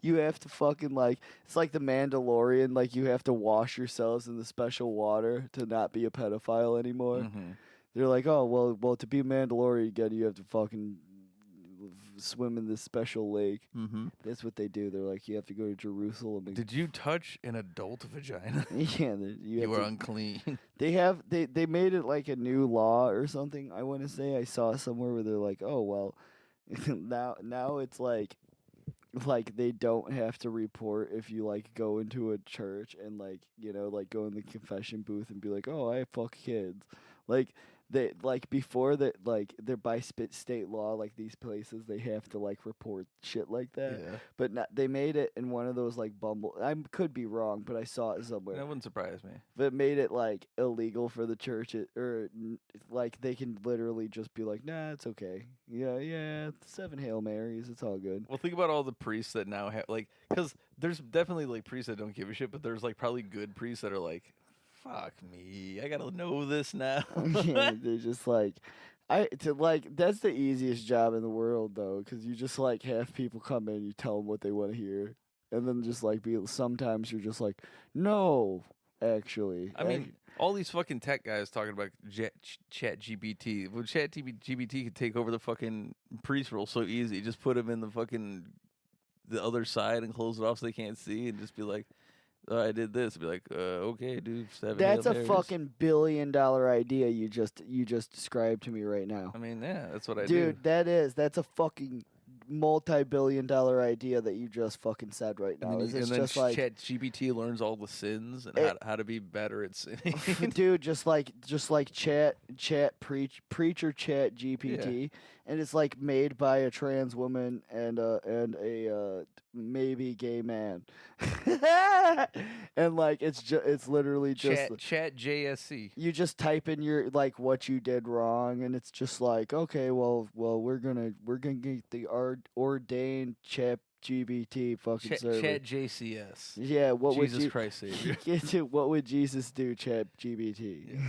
You have to fucking like it's like the Mandalorian, like you have to wash yourselves in the special water to not be a pedophile anymore. Mhm. They're like, oh well to be a Mandalorian again you have to fucking swim in this special lake. Mhm. That's what they do. They're like, you have to go to Jerusalem. And Did you touch an adult vagina? yeah, You have were to- unclean. They made it like a new law or something. I want to say I saw somewhere where they're like, oh well, now it's like they don't have to report if you like go into a church and like like go in the confession booth and be like, oh I fuck kids. Like they like before that like they're by state law, like these places they have to like report shit like that. Yeah. But not, they made it in one of those like Bumble. I could be wrong, but I saw it somewhere. That wouldn't surprise me. That made it like illegal for the church, like they can literally just be like, nah, it's okay. Yeah, 7 Hail Marys, it's all good. Well, think about all the priests that now have like, because there's definitely like priests that don't give a shit, but there's like probably good priests that are like, fuck me, I gotta know this now. Yeah, they're just like, that's the easiest job in the world though, because you just like have people come in, you tell them what they want to hear, and then just like sometimes you're just like, no, actually. I mean, all these fucking tech guys talking about Chat GPT. Well, Chat GPT could take over the fucking priest role so easy. Just put them in the other side and close it off so they can't see, and just be like, oh, I did this. Be like, okay, dude. 7 That's Hail a Marys. fucking $1 billion idea you just described to me right now. I mean, yeah, that's what I Dude, do. that's a fucking multi-billion-dollar idea that you just fucking said right now. And then just like, Chat GPT learns all the sins and how to be better at sinning. dude, just like preacher Chat GPT, and it's like made by a trans woman and a maybe gay man, and like it's literally just Chat JSC. you just type in your like what you did wrong, and it's just like, okay, well we're gonna get the ordained Chat GBT fucking server. Chat JCS. Yeah, what Jesus would Christ Savior. what would Jesus do, Chat GBT?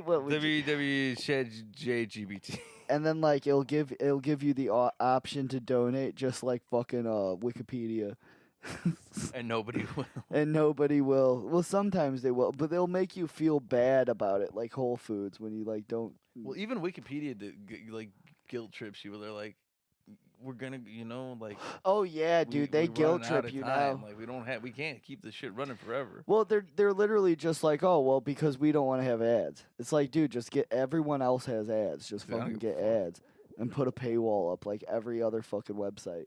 What would www Chat JGBT. and then like it'll give you the option to donate, just like fucking Wikipedia. And nobody will. And nobody will. Well, sometimes they will, but they'll make you feel bad about it, like Whole Foods when you like don't. Well, even Wikipedia like guilt trips you. Where they're like, we're gonna, like. Oh yeah, dude, they we guilt running out trip of you time. now. Like we can't keep this shit running forever. Well, they're literally just like, oh well, because we don't want to have ads. It's like, dude, just get everyone else has ads. Just Dude, I don't fucking give a get ads and put a paywall up like every other fucking website.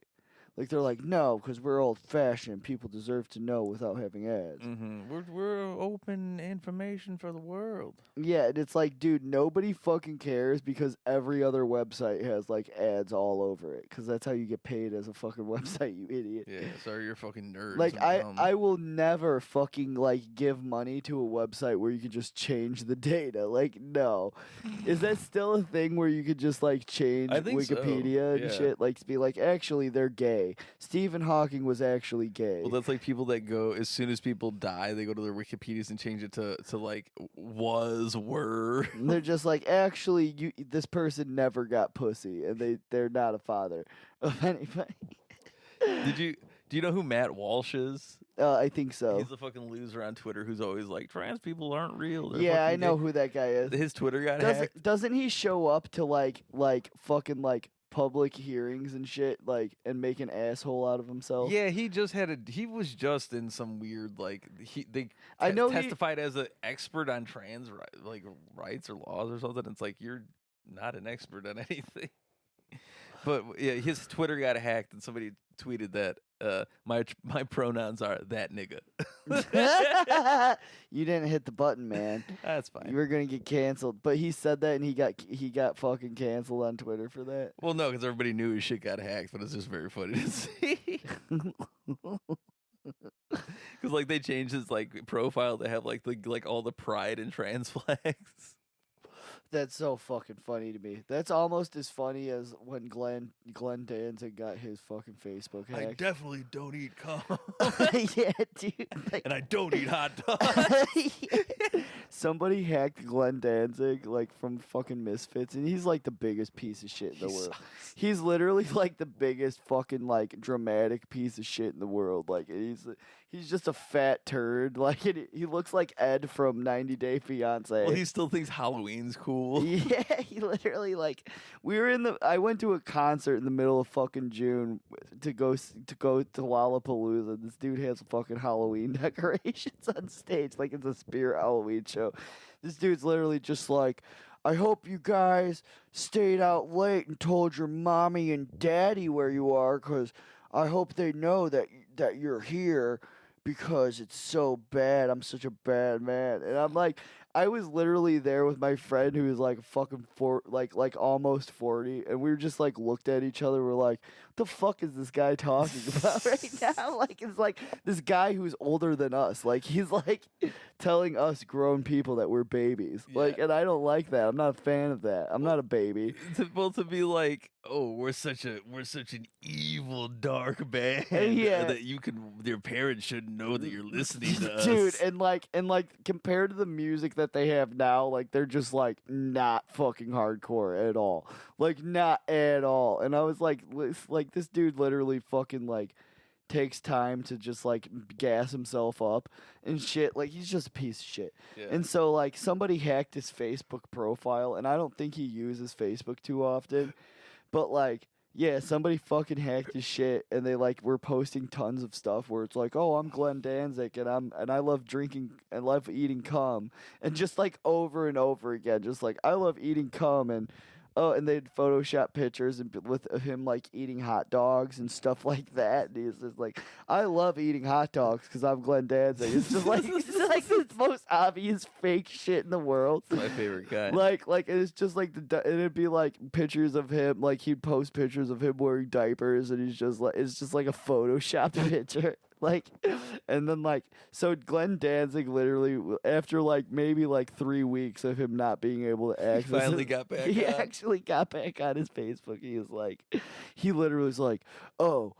Like they're like, no, because we're old fashioned. People deserve to know without having ads. Mm-hmm. We're open information for the world. Yeah, and it's like, dude, nobody fucking cares because every other website has like ads all over it. Because that's how you get paid as a fucking website, you idiot. Yeah, sorry, you're fucking nerds. Like and dumb. I will never fucking like give money to a website where you can just change the data. Like, no. Is that still a thing where you could just like change I think so, Wikipedia and yeah. shit? Like to be like, actually they're gay. Stephen Hawking was actually gay. Well, that's like people that go as soon as people die, they go to their Wikipedias and change it to like were. And they're just like, actually, this person never got pussy, and they're not a father of anybody. Do you know who Matt Walsh is? I think so. He's a fucking loser on Twitter who's always like, trans people aren't real. They're Yeah, I fucking know gay." who that guy is. His Twitter got hacked. Doesn't he show up to like fucking like public hearings and shit, like, and make an asshole out of himself? Yeah, he was just in some weird like I know he- testified as an expert on trans rights or laws or something. It's like you're not an expert on anything. But yeah, his Twitter got hacked and somebody tweeted that my pronouns are that nigga. You didn't hit the button, man. That's fine. You were gonna get canceled, but he said that and he got fucking canceled on Twitter for that. Well, no, because everybody knew his shit got hacked, but it's just very funny to see. Because like they changed his like profile to have like all the pride and trans flags. That's so fucking funny to me. That's almost as funny as when Glenn Danzig got his fucking Facebook I hacked. definitely don't eat cum. Yeah, dude. Like, And I don't eat hot dogs. somebody hacked Glenn Danzig like from fucking Misfits, and he's like the biggest piece of shit in the world. He's literally like the biggest fucking like dramatic piece of shit in the world. Like he's just a fat turd. Like he looks like Ed from 90 Day Fiance. Well, he still thinks Halloween's cool. Yeah, he literally like I went to a concert in the middle of fucking June to go to Lollapalooza. This dude has fucking Halloween decorations on stage like it's a Spirit Halloween show. This dude's literally just like, I hope you guys stayed out late and told your mommy and daddy where you are, because I hope they know that you're here because it's so bad. I'm such a bad man. And I'm like, I was literally there with my friend who was like fucking like almost 40, and we were just like looked at each other. We're like, "What the fuck is this guy talking about right now?" Like it's like this guy who's older than us. Like he's like telling us grown people that we're babies. Like, and I don't like that. I'm not a fan of that. I'm not a baby. To be like, oh, we're such an evil dark band Yeah. that your parents shouldn't know that you're listening to us, Dude, and like compared to the music that they have now, like they're just like not fucking hardcore at all. Like not at all. And I was like this dude literally fucking like takes time to just like gas himself up and shit. Like he's just a piece of shit. Yeah. And so like somebody hacked his Facebook profile, and I don't think he uses Facebook too often, but like yeah, somebody fucking hacked his shit, and they like were posting tons of stuff where it's like, oh, I'm Glenn Danzig, and I love drinking and love eating cum, and just like over and over again, just like I love eating cum, and oh, and they'd Photoshop pictures with him like eating hot dogs and stuff like that. And he's just like, I love eating hot dogs because I'm Glenn Danzig. It's just like the most obvious fake shit in the world. It's my favorite guy. Like it's just like and it'd be like pictures of him. Like he'd post pictures of him wearing diapers, and he's just like it's just like a Photoshop picture. Like, and then like, so Glenn Danzig literally, after like maybe like 3 weeks of him not being able to access, finally got back He on. actually got back on his Facebook. He was like, he literally was like, oh,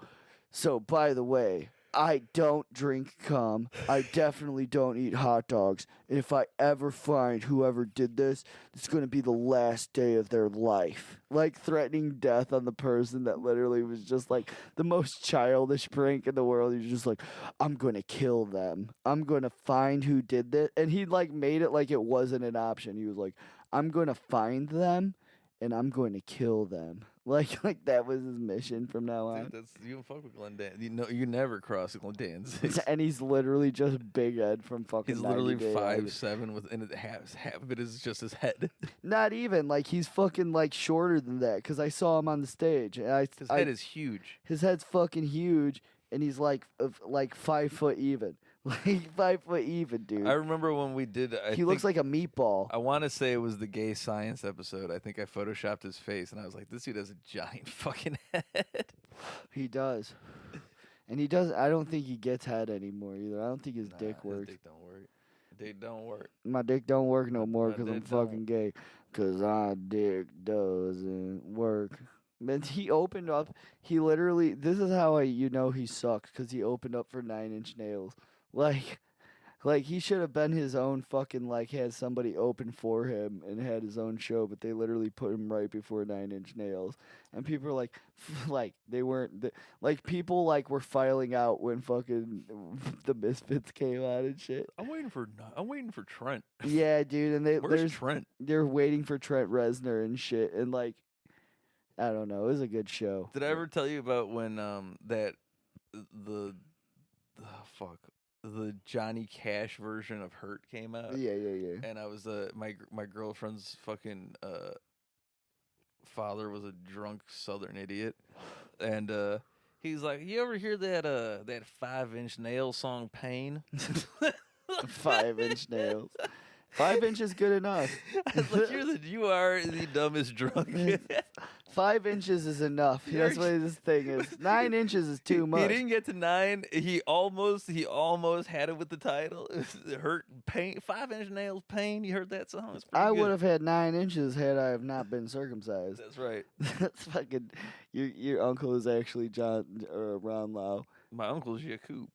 so by the way, I don't drink cum. I definitely don't eat hot dogs. And if I ever find whoever did this, it's going to be the last day of their life. Like threatening death on the person that literally was just like the most childish prank in the world. He's just like, I'm going to kill them. I'm going to find who did this. And he like made it like it wasn't an option. He was like, I'm going to find them and I'm going to kill them. Like that was his mission from now on. Dude, you don't fuck with Glenn Danzig. You know, you never cross Glenn Danzig. And he's literally just Big Ed from fucking. He's literally 90 Day 5'7" and half of it is just his head. Not even like he's fucking like shorter than that because I saw him on the stage. And His head is huge. His head's fucking huge, and he's like 5 foot even. Like 5 foot even, dude. I remember when we did. He looks like a meatball. I want to say it was the gay science episode. I think I photoshopped his face, and I was like, "This dude has a giant fucking head." He does, and he does. I don't think he gets head anymore either. I don't think his dick works. His dick don't work. Dick don't work. My dick don't work no more My because I'm dick don't. fucking gay. Because my dick doesn't work. Man, he opened up. He literally. This is how he sucks because he opened up for 9 Inch Nails. Like he should have been his own fucking had somebody open for him and had his own show, but they literally put him right before 9 Inch Nails, and people are like they weren't people were filing out when fucking the Misfits came out and shit. I'm waiting for Trent. Yeah, dude, and Where's Trent? They're waiting for Trent Reznor and shit, and I don't know, it was a good show. Did I ever tell you about when the Johnny Cash version of "Hurt" came out? Yeah. And I was my girlfriend's fucking father was a drunk Southern idiot, and he's like, "You ever hear that 5 Inch Nail song, Pain?" 5 Inch Nails. 5 inch is good enough. I was like, you are the dumbest drunk. 5 inches is enough. That's what his thing is. 9 inches is too much. He didn't get to 9. He almost had it with the title. It hurt, pain. 5 Inch Nails, Pain. You heard that song? It's pretty I good. would have had 9 inches had I have not been circumcised. That's right. That's fucking. Your uncle is actually Ron Lau. My uncle's Yakub.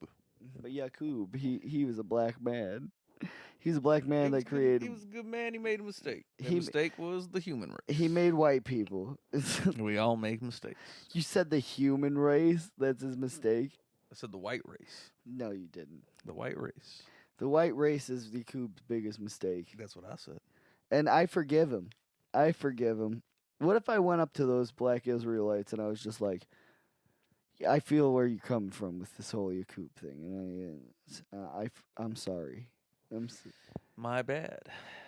But Yakub, he was a black man. He's a black man that created. He was a good man. He made a mistake. The He- mistake was the human race. He made white people. We all make mistakes. You said the human race. That's his mistake. I said the white race. No, you didn't. The white race. The white race is Yakub's biggest mistake. That's what I said. And I forgive him. What if I went up to those black Israelites and I was just like, I feel where you're coming from with this whole Yakub thing, and I'm sorry. My bad.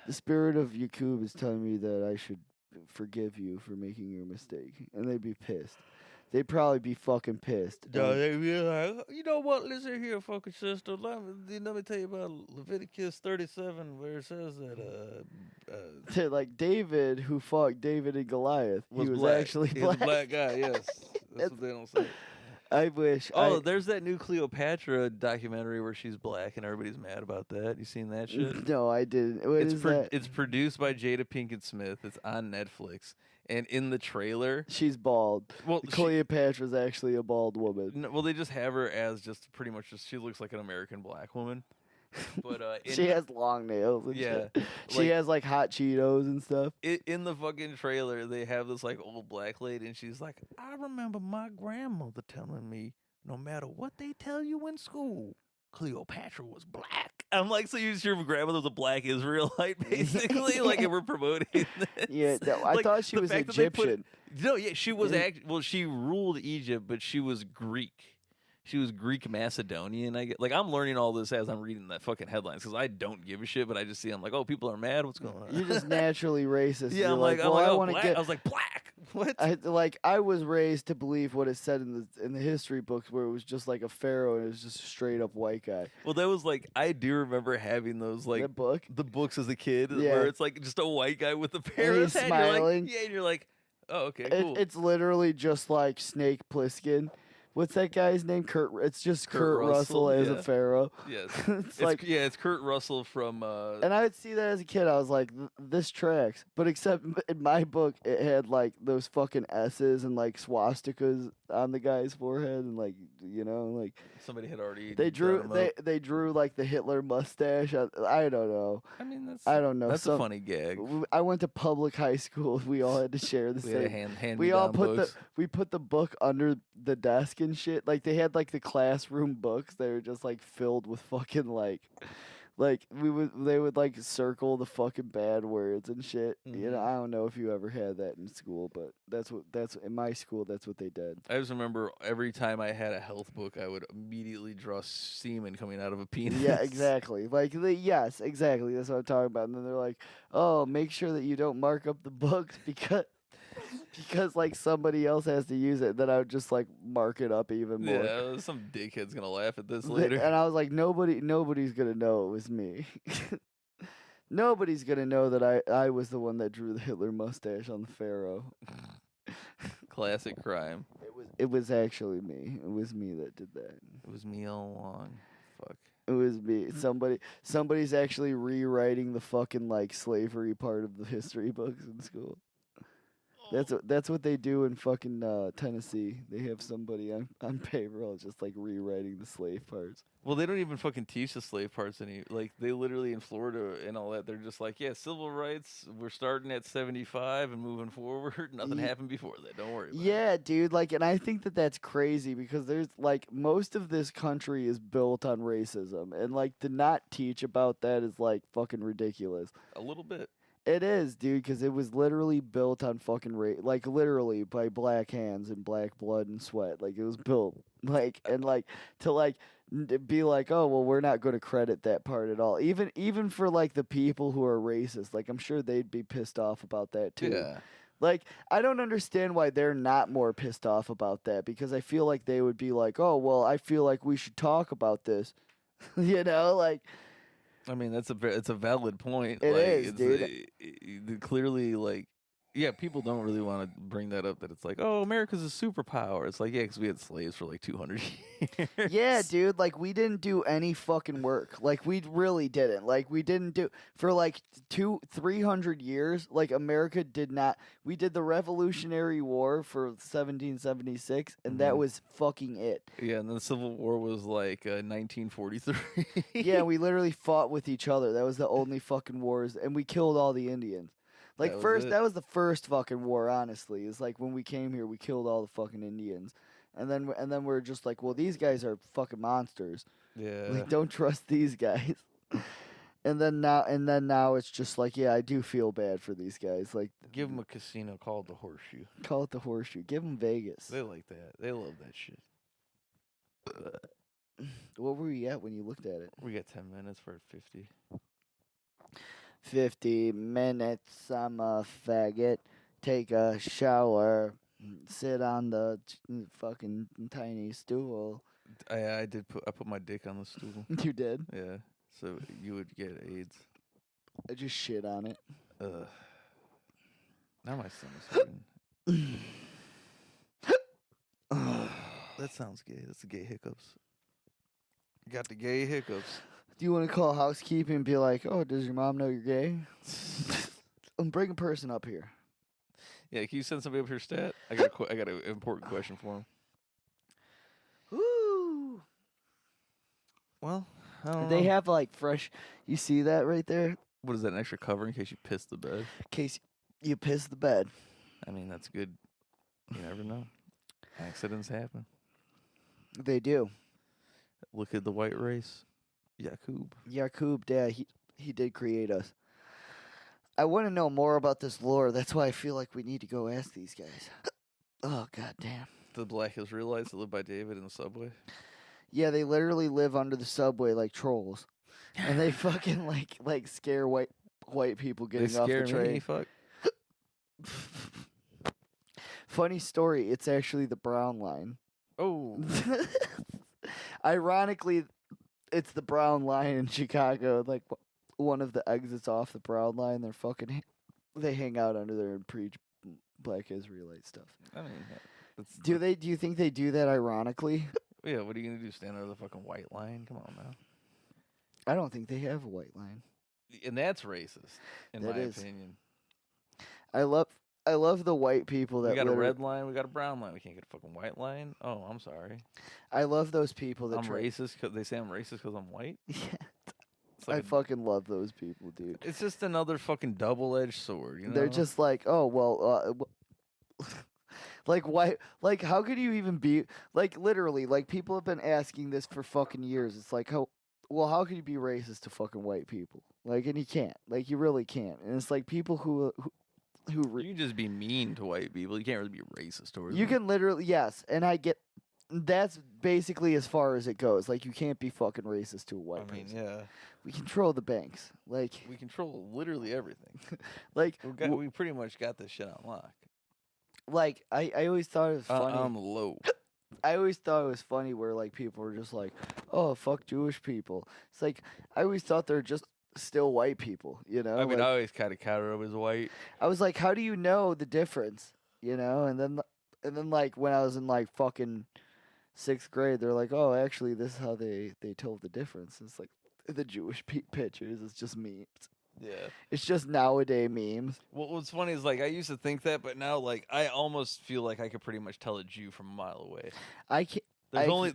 The spirit of Yakub is telling me that I should forgive you for making your mistake, and they'd be pissed. they'd probably be fucking pissed. No, they be like, you know what? Listen here, fucking sister. Let me tell you about Leviticus 37, where it says that Like David, who fought David and Goliath, he was black. actually He black. was a black guy. Yes, that's what they don't say. I wish. Oh, there's that new Cleopatra documentary where she's black and everybody's mad about that. You seen that shit? No, I didn't. What is that? It's produced by Jada Pinkett Smith. It's on Netflix. And in the trailer, She's bald. well, Cleopatra's actually a bald woman. well, they just have her as just pretty much just she looks like an American black woman. But She has long nails and Yeah, shit. She has like hot Cheetos and stuff. in the fucking trailer, they have this like old black lady, and she's like, "I remember my grandmother telling me, no matter what they tell you in school, Cleopatra was black." I'm like, so your grandmother was a black Israelite, basically? Like, if we're promoting this? Yeah, I Like, thought she the was fact that they put- Egyptian. No, yeah, she was Yeah. well, she ruled Egypt, but she was Greek. She was Greek Macedonian. I get like I'm learning all this as I'm reading that fucking headlines because I don't give a shit, but I just see I'm like, oh, people are mad. What's going on? You're just naturally racist. Yeah, You're I'm like, well, I'm like, I oh, want to black? get. I was like, black. What? I was raised to believe what it said in the history books, where it was just like a pharaoh and it was just a straight up white guy. Well, that was like I do remember having those like That book. the books as a kid Yeah. where it's like just a white guy with a pharaoh's he's hat. You're smiling. like, yeah, and you're like, oh, okay, cool. It's literally just like Snake Plissken. What's that guy's name? It's just Kurt Russell as a yeah. pharaoh. Yes, It's like, it's Kurt Russell from. and I would see that as a kid. I was like, this tracks. But except in my book, it had like those fucking S's and like swastikas on the guy's forehead, and like like Somebody had already. they drew done 'em up. they drew like the Hitler mustache. I don't know. I mean, that's. I don't know. That's a funny gag. I went to public high school. We all had to share the We had a same. hand We all me put books. we put the book under the desk and shit. Like they had like the classroom books. They were just like filled with fucking like they would like circle the fucking bad words and shit. You know, Mhm. I don't know if you ever had that in school, but that's in my school. That's what they did. I just remember every time I had a health book, I would immediately draw semen coming out of a penis. Yeah, exactly. Like yes, exactly. That's what I'm talking about. And then they're like, "Oh, make sure that you don't mark up the books because like somebody else has to use it." Then I would just like mark it up even more. Yeah, some dickhead's gonna laugh at this And later. I was like, nobody's gonna know it was me. Nobody's gonna know that I was the one that drew the Hitler mustache on the pharaoh. Classic crime. It was actually me. It was me that did that. It was me all along. Fuck. It was me. Somebody's actually rewriting the fucking like slavery part of the history books in school. That's what they do in fucking Tennessee. They have somebody on payroll just like rewriting the slave parts. Well, they don't even fucking teach the slave parts like they literally in Florida and all that. They're just like, yeah, civil rights. We're starting at 75 and moving forward. Nothing happened before that. Don't worry. About it. Yeah, dude. Like, and I think that that's crazy because there's like most of this country is built on racism, and like to not teach about that is like fucking ridiculous. A little bit. It is, dude, because it was literally built on fucking like literally by black hands and black blood and sweat. Like it was built like and like to like be like, oh well, we're not going to credit that part at all. Even for like the people who are racist, like I'm sure they'd be pissed off about that too. Yeah. Like I don't understand why they're not more pissed off about that because I feel like they would be like, oh well, I feel like we should talk about this, like. I mean, it's a valid point. It like, is, it's, dude. Clearly, like, yeah, people don't really want to bring that up. That it's like, oh, America's a superpower. It's like, yeah, because we had slaves for like 200 years. Yeah, dude. Like we didn't do any fucking work. Like we really didn't. Like we didn't do for like 300 years. Like America did not. We did the Revolutionary War for 1776, and that was fucking it. Yeah, and then the Civil War was like 1943. Yeah, we literally fought with each other. That was the only fucking wars, and we killed all the Indians. Like that was the first fucking war. Honestly, is like when we came here, we killed all the fucking Indians, and then we're just like, well, these guys are fucking monsters. Yeah. Like, don't trust these guys. And then now it's just like, yeah, I do feel bad for these guys. Like, Give them a casino called the Horseshoe. call it the Horseshoe. Give them Vegas. They like that. They love that shit. What were we at when you looked at it? We got 10 minutes for 50. 50 minutes. I'm a faggot. Take a shower. sit on the fucking tiny stool. I did I put my dick on the stool. You did? Yeah, so you would get AIDS. I just shit on it. Ugh. Now my stomach's hurting. That sounds gay. That's the gay hiccups. Got the gay hiccups. Do you want to call housekeeping and be like, oh, does your mom know you're gay? Bring a person up here. Yeah, can you send somebody up here, stat? I got an important question for him. Woo! Well, I don't They know. have like fresh. You see that right there? What is that, an extra cover in case you piss the bed? In case you piss the bed. I mean, that's good. You never know. Accidents happen. They do. Look at the white race. Yakub. Yeah, he did create us. I want to know more about this lore. That's why I feel like we need to go ask these guys. Oh, goddamn. The Black Israelites that live by David in the subway. Yeah, they literally live under the subway like trolls, and they fucking like scare white people They getting off the scare me, train. fuck. Funny story. It's actually the Brown line. Oh. Ironically, it's the Brown line in Chicago. Like one of the exits off the Brown line. They hang out under there and preach Black Israelite stuff. I mean, that's, Do you think they do that ironically? yeah, what are you going to do? Stand under the fucking white line? Come on now. I don't think they have a white line. And that's racist, in That my is. opinion. I love the white people that We got a literally- red line, we got a brown line. We can't get a fucking white line? Oh, I'm sorry. I love those people that I'm racist because they say I'm racist because I'm white? Yeah, It's like I fucking love those people, dude. it's just another fucking double-edged sword, you know? They're just like, oh well, like why? Like how could you even be like literally? Like people have been asking this for fucking years. It's like how could you be racist to fucking white people? Like, and you can't. Like you really can't. And it's like people who you can just be mean to white people. You can't really be racist towards you them. can literally yes, and I get. That's basically as far as it goes. Like you can't be fucking racist to a white person. yeah. We control the banks. Like We control literally everything. like We pretty much got this shit on lock. like I always thought it was funny. On the low. I always thought it was funny where like people were just like, "Oh, fuck Jewish people." It's like I always thought they're just still white people, you know? I mean, Like, I always kind of counted them as white. I was like, "How do you know the difference?" You know? And then like when I was in like fucking 6th grade, they're like, "Oh, actually, this is how they told the difference." It's like the Jewish pictures. It's just memes. Yeah. It's just nowadays memes. Well, what's funny is like I used to think that, but now like I almost feel like I could pretty much tell a Jew from a mile away. I can't.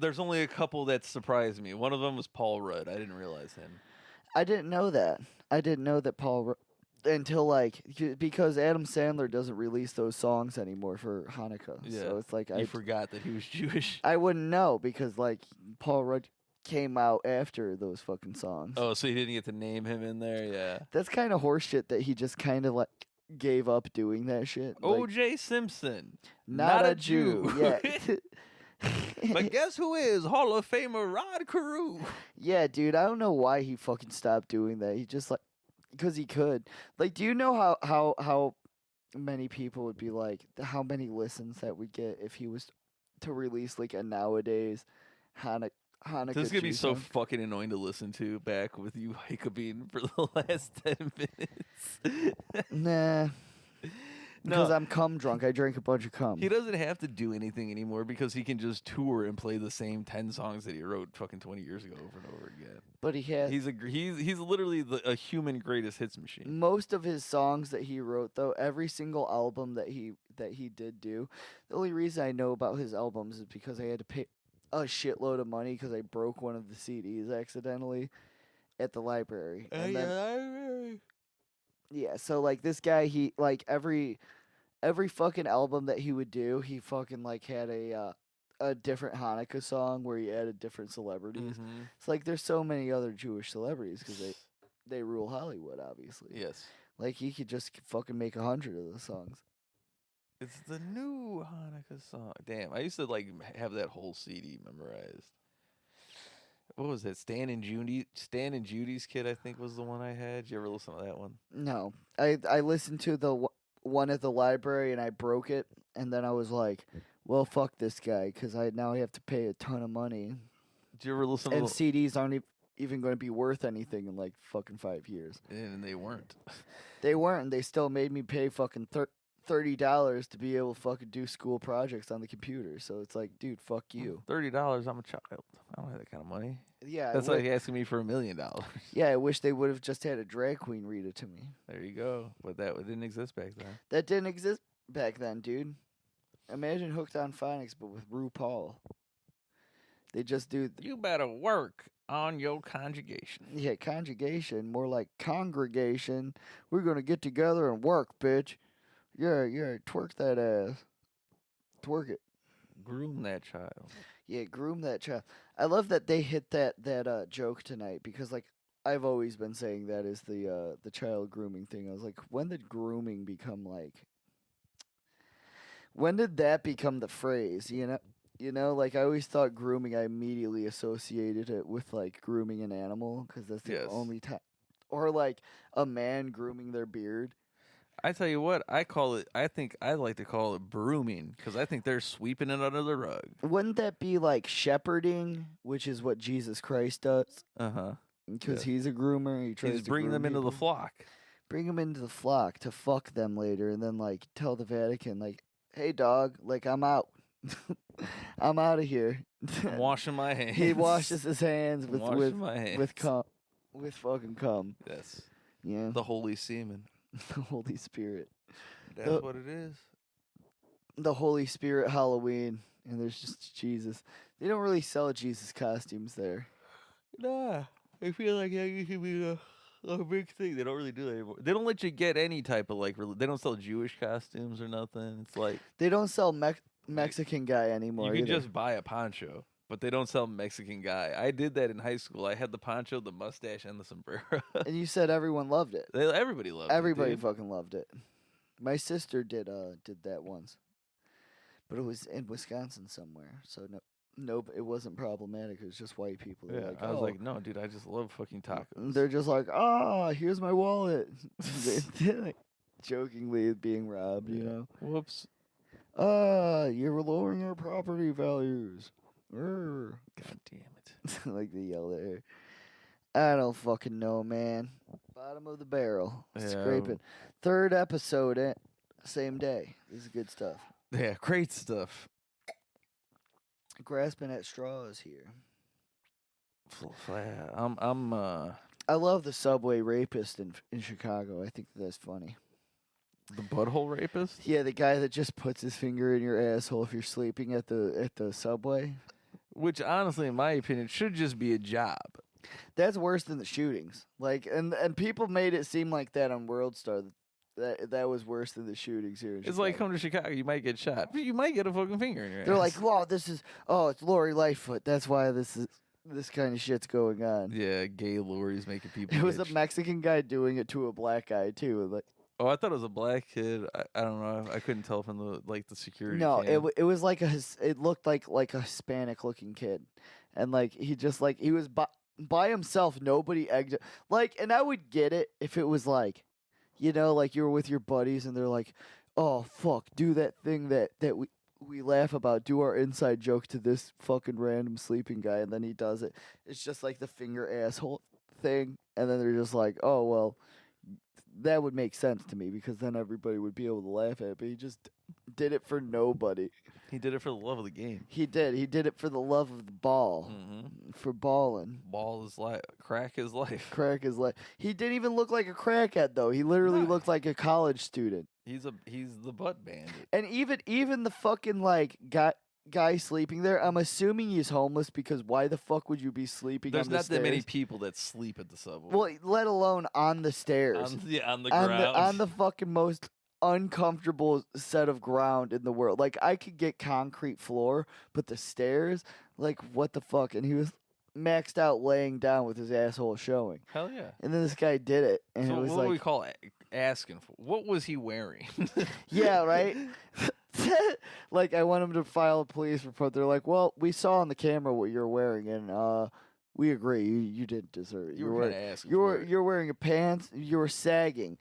There's only a couple that surprised me. One of them was Paul Rudd. I didn't realize him. I didn't know that. I didn't know that until like because Adam Sandler doesn't release those songs anymore for Hanukkah. Yeah. So it's like I forgot that he was Jewish. I wouldn't know because like Paul Rudd came out after those fucking songs. Oh, so you didn't get to name him in there? Yeah. That's kind of horseshit that he just kind of like gave up doing that shit. Like, O.J. Simpson. not a Jew. Yeah. But guess who is Hall of Famer Rod Carew? Yeah, dude, I don't know why he fucking stopped doing that. He just like because he could. Like, do you know how many people would be like how many listens that would get if he was to release like a nowadays Hanukkah? This is gonna be Jew so song? fucking annoying to listen to back with you hiccuping for the last 10 minutes. Nah. Because No. I'm cum drunk. I drank a bunch of cum. He doesn't have to do anything anymore because he can just tour and play the same 10 songs that he wrote fucking 20 years ago over and over again. But he has He's literally a human greatest hits machine. most of his songs that he wrote though, every single album that he did do. The only reason I know about his albums is because I had to pay a shitload of money because I broke one of the CDs accidentally at the library. And then, yeah, so like this guy, he like every fucking album that he would do, he fucking like had a different Hanukkah song where he added different celebrities. Mhm. It's like there's so many other Jewish celebrities because they rule Hollywood, obviously. Yes. Like he could just fucking make 100 of those songs. It's the new Hanukkah song. Damn, I used to like have that whole CD memorized. What was it? Stan and Judy's Kid, I think was the one I had. Did you ever listen to that one? No, I listened to the one at the library and I broke it and then I was like, well, fuck this guy, because now I have to pay a ton of money, Did you ever listen and to? CDs aren't even going to be worth anything in like fucking 5 years. And they weren't. They weren't, and they still made me pay fucking $30 to be able to fucking do school projects on the computer. So it's like, dude, fuck you. $30. I'm a child. I don't have that kind of money. Yeah, That's like asking me for $1 million. yeah. I wish they would have just had a drag queen read it to me. There you go. But that didn't exist back then. That didn't exist back then, dude. Imagine Hooked on Phonics, but with RuPaul. They just do. You better work on your conjugation. Yeah, conjugation, more like congregation. We're gonna get together and work, bitch. Yeah, twerk that ass. Twerk it. Groom that child. Yeah, groom that child. I love that they hit that joke tonight because like I've always been saying that is the child grooming thing. I was like, when did grooming become like? When did that become the phrase? You know, like I always thought grooming. I immediately associated it with like grooming an animal because that's the Yes. only time, or like a man grooming their beard. I tell you what, I think I like to call it brooming because I think they're sweeping it under the rug. Wouldn't that be like shepherding, which is what Jesus Christ does? Uh-huh. Because Yeah. he's a groomer. He tries He's to bringing groom them into the people. flock. Bring them into the flock to fuck them later, and then like tell the Vatican like, "Hey, dog, like I'm out, I'm out of here." I'm washing my hands. He washes his hands with Washing my hands. cum, with fucking cum. Yes. Yeah, The holy semen. the Holy Spirit, That's The- what it is. the Holy Spirit Halloween, and there's just Jesus. They don't really sell Jesus costumes there. Nah. I feel like that used to be a big thing. They don't really do that anymore. They don't let you get any type of like. They don't sell Jewish costumes or nothing. It's like They don't sell Mexican guy anymore. you can either. just buy a poncho, but they don't sell Mexican guy. I did that in high school. I had the poncho, the mustache, and the sombrero. And you said everyone loved it. Everybody loved Everybody it. dude. fucking loved it. My sister did that once, but it was in Wisconsin somewhere. So no, it wasn't problematic. It was just white people. They're Yeah, like, I was "Oh." like, no, dude, I just love fucking tacos. They're just like, here's my wallet. They're like jokingly being robbed, you know. Whoops. You're lowering our property values. Urgh. God damn it. Like they yell at her. I don't fucking know, man. Bottom of the barrel. Yeah. Scraping. Third episode, same day. This is good stuff. Yeah, great stuff. Grasping at straws here. Yeah, I'm I love the subway rapist in Chicago. I think that's funny. the butthole rapist. Yeah, the guy that just puts his finger in your asshole if you're sleeping at the subway. Which honestly, in my opinion, should just be a job. That's worse than the shootings. Like, and people made it seem like that on World Star. That was worse than the shootings here. In It's like Chicago. come to Chicago, you might get shot. But you might get a fucking finger in your They're ass. like, "Wow, it's Lori Lightfoot. That's why this kind of shit's going on." yeah, gay lorries making people. It was get a Mexican guy doing it to a black guy too. Like, Oh, I thought it was a black kid. I don't know. I couldn't tell from the security. no, cam. it was like it looked like a Hispanic looking kid, and like he just like he was by himself. Nobody egged it. Like, and I would get it if it was like, you know, like you were with your buddies and they're like, "Oh fuck, do that thing that we laugh about. Do our inside joke to this fucking random sleeping guy," and then he does it. It's just like the finger asshole thing, and then they're just like, "Oh well." That would make sense to me because then everybody would be able to laugh at it, but he just did it for nobody. He did it for the love of the game. He did it for the love of the ball, for balling. Ball is life. Crack is life. Crack is like he didn't even look like a crackhead though. He literally No. looked like a college student. He's the butt bandit. And even the fucking like guy sleeping there, I'm assuming he's homeless because why the fuck would you be sleeping There's on the not stairs? that many people that sleep at the subway. Well, let alone on the stairs. on the on ground. on the fucking most uncomfortable set of ground in the world. Like I could get concrete floor, but the stairs, like what the fuck? And he was maxed out laying down with his asshole showing. Hell yeah. And then this guy did it, and So it was what do we like, call asking for? What was he wearing? yeah, right. Like I want him to file a police report. They're like, well, we saw on the camera what you're wearing, and we agree you didn't deserve it. You were kinda asking you for were it. you're wearing a pants. You were sagging.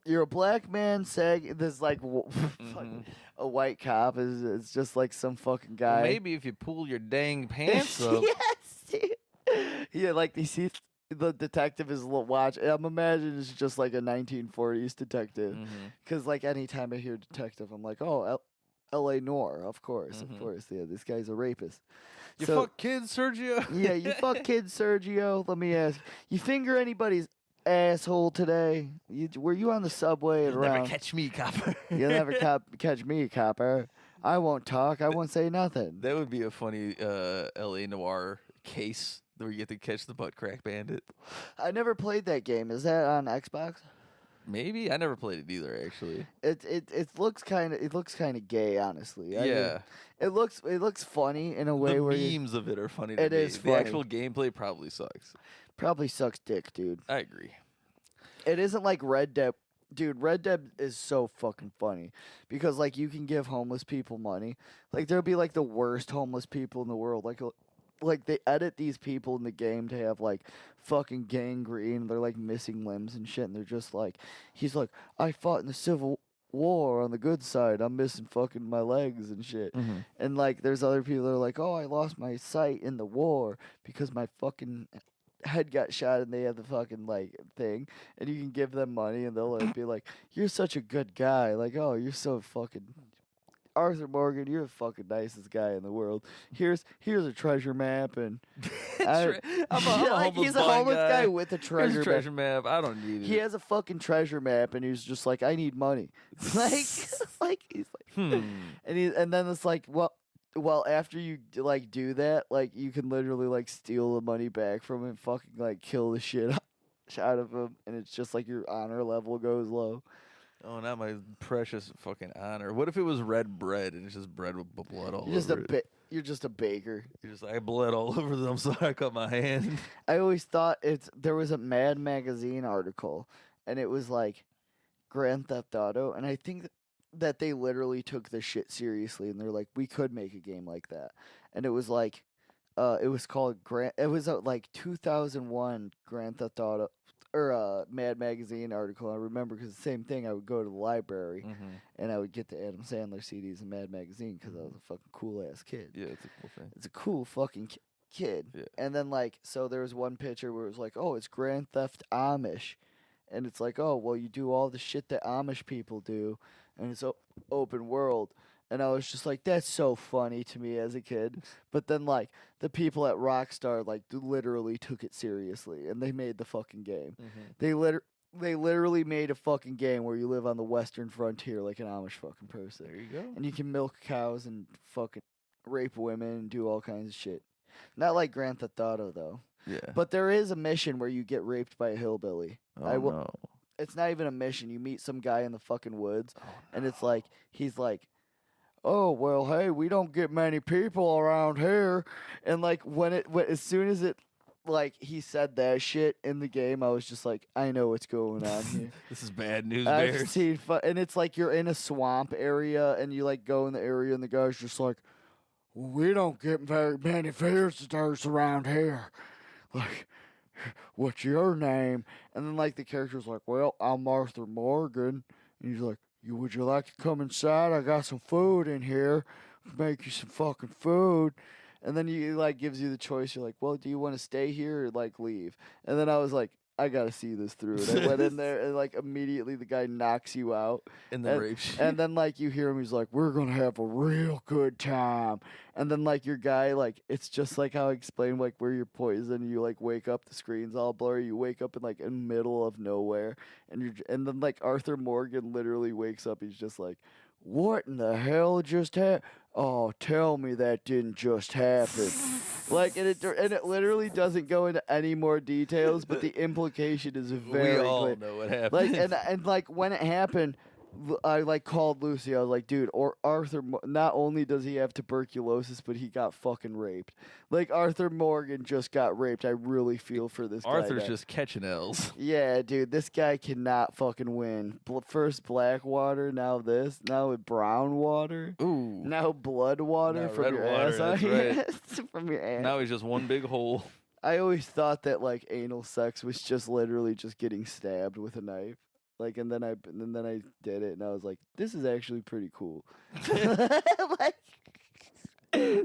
You're a black man saying this like Mm-hmm. fucking, a white cop is it's just like some fucking guy. Well, maybe if you pull your dang pants up. Yes, dude. Yeah, like they see the detective is watch. I'm imagining it's just like a 1940s detective. Mhm. Because like anytime I hear detective, I'm like, oh, L.A. Noir, of course, Mhm. of course. Yeah, this guy's a rapist. You So- fuck kids, Sergio. Yeah, you fuck kids, Sergio. Let me ask, you finger anybody's asshole today? Were you on the subway and You'll never around? catch me, copper. You'll never catch me, copper. I won't talk. I won't say nothing. That would be a funny L.A. Noir case where you get to catch the butt crack bandit. I never played that game. Is that on Xbox? Maybe I never played it either. Actually, It looks kind of gay, honestly. I mean, yeah. it looks funny in a way The where you memes of it are funny to It me. is The funny. actual gameplay probably sucks. probably sucks dick, dude. I agree. It isn't like Red Dead. Dude, Red Dead is so fucking funny because like you can give homeless people money. Like there'll be like the worst homeless people in the world. Like they edit these people in the game to have like fucking gangrene. They're like missing limbs and shit. And they're just like, he's like, I fought in the Civil War on the good side. I'm missing fucking my legs and shit. Mm-hmm. And like there's other people that are like, oh, I lost my sight in the war because my fucking head got shot and they have the fucking like thing. And you can give them money and they'll like, be like, you're such a good guy. Like, oh, you're so fucking Arthur Morgan, you're the fucking nicest guy in the world. Here's a treasure map and I'm a homeless he's a blind homeless guy with a Here's treasure, a treasure map. I don't need it. He has a fucking treasure map and he's just like, I need money. like he's like and then it's like, well, after you like do that, like you can literally like steal the money back from him, fucking like kill the shit out of him, and it's just like your honor level goes low. Oh, not my precious fucking honor. What if it was red bread and it's just bread with blood all You're just over it? you're just a baker. You're just like, I bled all over them, so I cut my hand. I always thought there was a Mad Magazine article, and it was like Grand Theft Auto, and I think that they literally took this shit seriously, and they're like, we could make a game like that, and it was like, it was called It was like 2001 Grand Theft Auto or Mad Magazine article. I remember because the same thing. I would go to the library and I would get the Adam Sandler CDs and Mad Magazine because I was a fucking cool ass kid. Yeah, it's a cool thing. It's a cool fucking kid. Yeah. And then like, so there was one picture where it was like, oh, it's Grand Theft Amish, and it's like, oh, well, you do all the shit that Amish people do, and it's open world. And I was just like, that's so funny to me as a kid. But then, like, the people at Rockstar, like, literally took it seriously. And they made the fucking game. They literally made a fucking game where you live on the western frontier like an Amish fucking person. There you go. And you can milk cows and fucking rape women and do all kinds of shit. Not like Grand Theft Auto, though. Yeah. But there is a mission where you get raped by a hillbilly. Oh, no. It's not even a mission. You meet some guy in the fucking woods. Oh, And it's like, he's like, oh, well, hey, we don't get many people around here. And like as soon as it, like he said that shit in the game, I was just like, I know what's going on here. This is bad news, I've Bears. seen and it's like you're in a swamp area and you like go in the area and the guy's just like, we don't get very many visitors around here. Like, what's your name? And then like the character's like, well, I'm Arthur Morgan. And he's like, would you like to come inside? I got some food in here. Make you some fucking food. And then he like gives you the choice. You're like, well, do you want to stay here or like leave? And then I was like, I gotta see this through. And I went in there and like immediately the guy knocks you out. And then rapes you. And then like you hear him, he's like, we're gonna have a real good time. And then like your guy, like it's just like how I explained like where you're poisoned. You like wake up, the screen's all blurry. You wake up in like in the middle of nowhere, and then like Arthur Morgan literally wakes up. He's just like, what in the hell just happened? Oh, tell me that didn't just happen. Like, and it literally doesn't go into any more details, but the implication is very we all clear. know what happened. Like, and like when it happened, I like called Lucy. I was like, dude, or Arthur. Not only does he have tuberculosis, but he got fucking raped. Like Arthur Morgan just got raped. I really feel for this guy. Arthur's now. just catching L's. Yeah, dude, this guy cannot fucking win. First Blackwater, now this, now with brown water, Ooh. now blood water Now from red your water, ass. that's right. From your ass. Now he's just one big hole. I always thought that like anal sex was just literally just getting stabbed with a knife. Like, and then I did it, and I was like, this is actually pretty cool.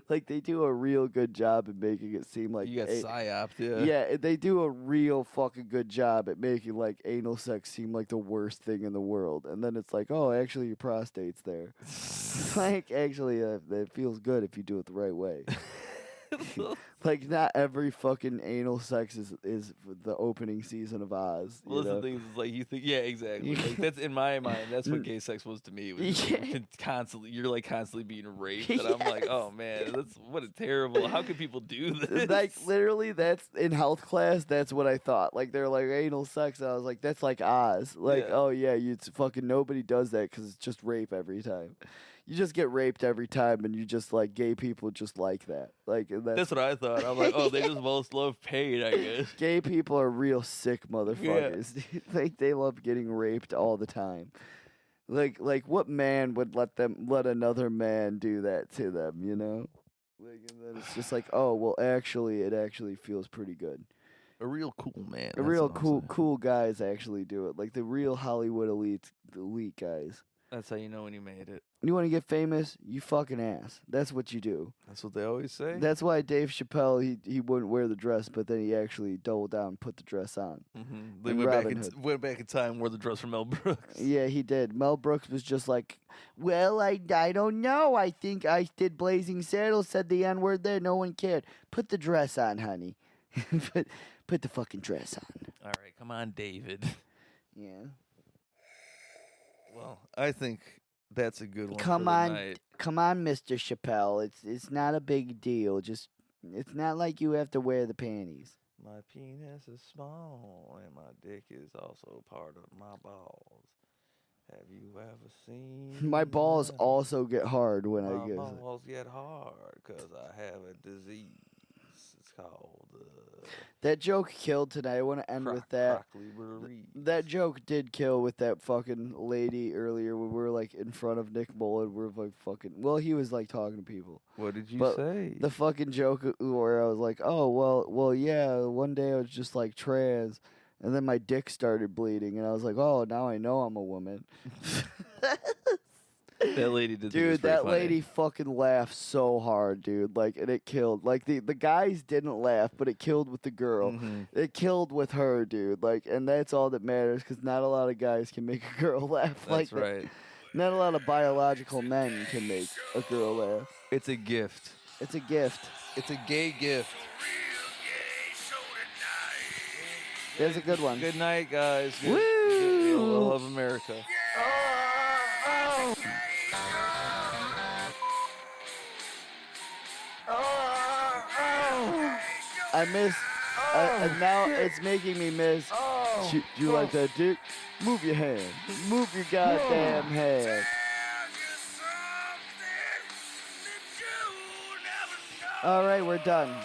Like they do a real good job at making it seem like You got psyoped, yeah. yeah, they do a real fucking good job at making like anal sex seem like the worst thing in the world, and then it's like, oh, actually your prostate's there. Like, actually, it feels good if you do it the right way. Like, not every fucking anal sex is the opening season of Oz. Well, that's the thing is, like, you think, yeah, exactly. Like, that's in my mind. That's what gay sex was to me. It was just, you're constantly being raped, and I'm like, oh man, what a terrible. How can people do this? Like, literally, that's in health class. That's what I thought. Like, they're like anal sex. And I was like, that's like Oz. Like, oh yeah, it's fucking nobody does that because it's just rape every time. You just get raped every time, and you just like gay people just like that. Like, and that's what I thought. I'm like, oh, they just most love pain, I guess. Gay people are real sick motherfuckers. Yeah. Like, they love getting raped all the time. Like what man would let another man do that to them? You know? Like, and then it's just like, oh, well, actually, it actually feels pretty good. A real cool man. A real cool guys actually do it. Like the real Hollywood elite guys. That's how you know when you made it. You want to get famous? You fucking ass. That's what you do. That's what they always say. That's why Dave Chappelle, he wouldn't wear the dress, but then he actually doubled down and put the dress on. Mm-hmm. They went back in time, wore the dress for Mel Brooks. Yeah, he did. Mel Brooks was just like, well, I don't know. I think I did Blazing Saddles, said the N-word there. No one cared. Put the dress on, honey. Put the fucking dress on. All right, come on, David. Yeah. Well, I think that's a good one. Come for on, the night. come on, Mr. Chappelle. It's not a big deal. It's not like you have to wear the panties. My penis is small and my dick is also part of my balls. Have you ever seen? My balls also get hard when I get. My balls get hard because I have a disease. It's called. That joke killed tonight. I want to end with that. That joke did kill with that fucking lady earlier when we were like in front of Nick Mullen. We're like fucking. Well, he was like talking to people. What did you say? The fucking joke where I was like, oh well, yeah. One day I was just like trans, and then my dick started bleeding, and I was like, oh, now I know I'm a woman. That lady did. Dude, that lady fucking laughed so hard, dude. Like, and it killed. Like, the guys didn't laugh, but it killed with the girl. Mm-hmm. It killed with her, dude. Like, and that's all that matters, because not a lot of guys can make a girl laugh like that. That's right. Not a lot of biological men can make a girl laugh. It's a gift. It's a gift. It's a gay gift. There's a good one. Good night, guys. Woo! I love America. I miss. Now it's making me miss. Do you like that dick? Move your hand. Move your goddamn hand. All right, we're done.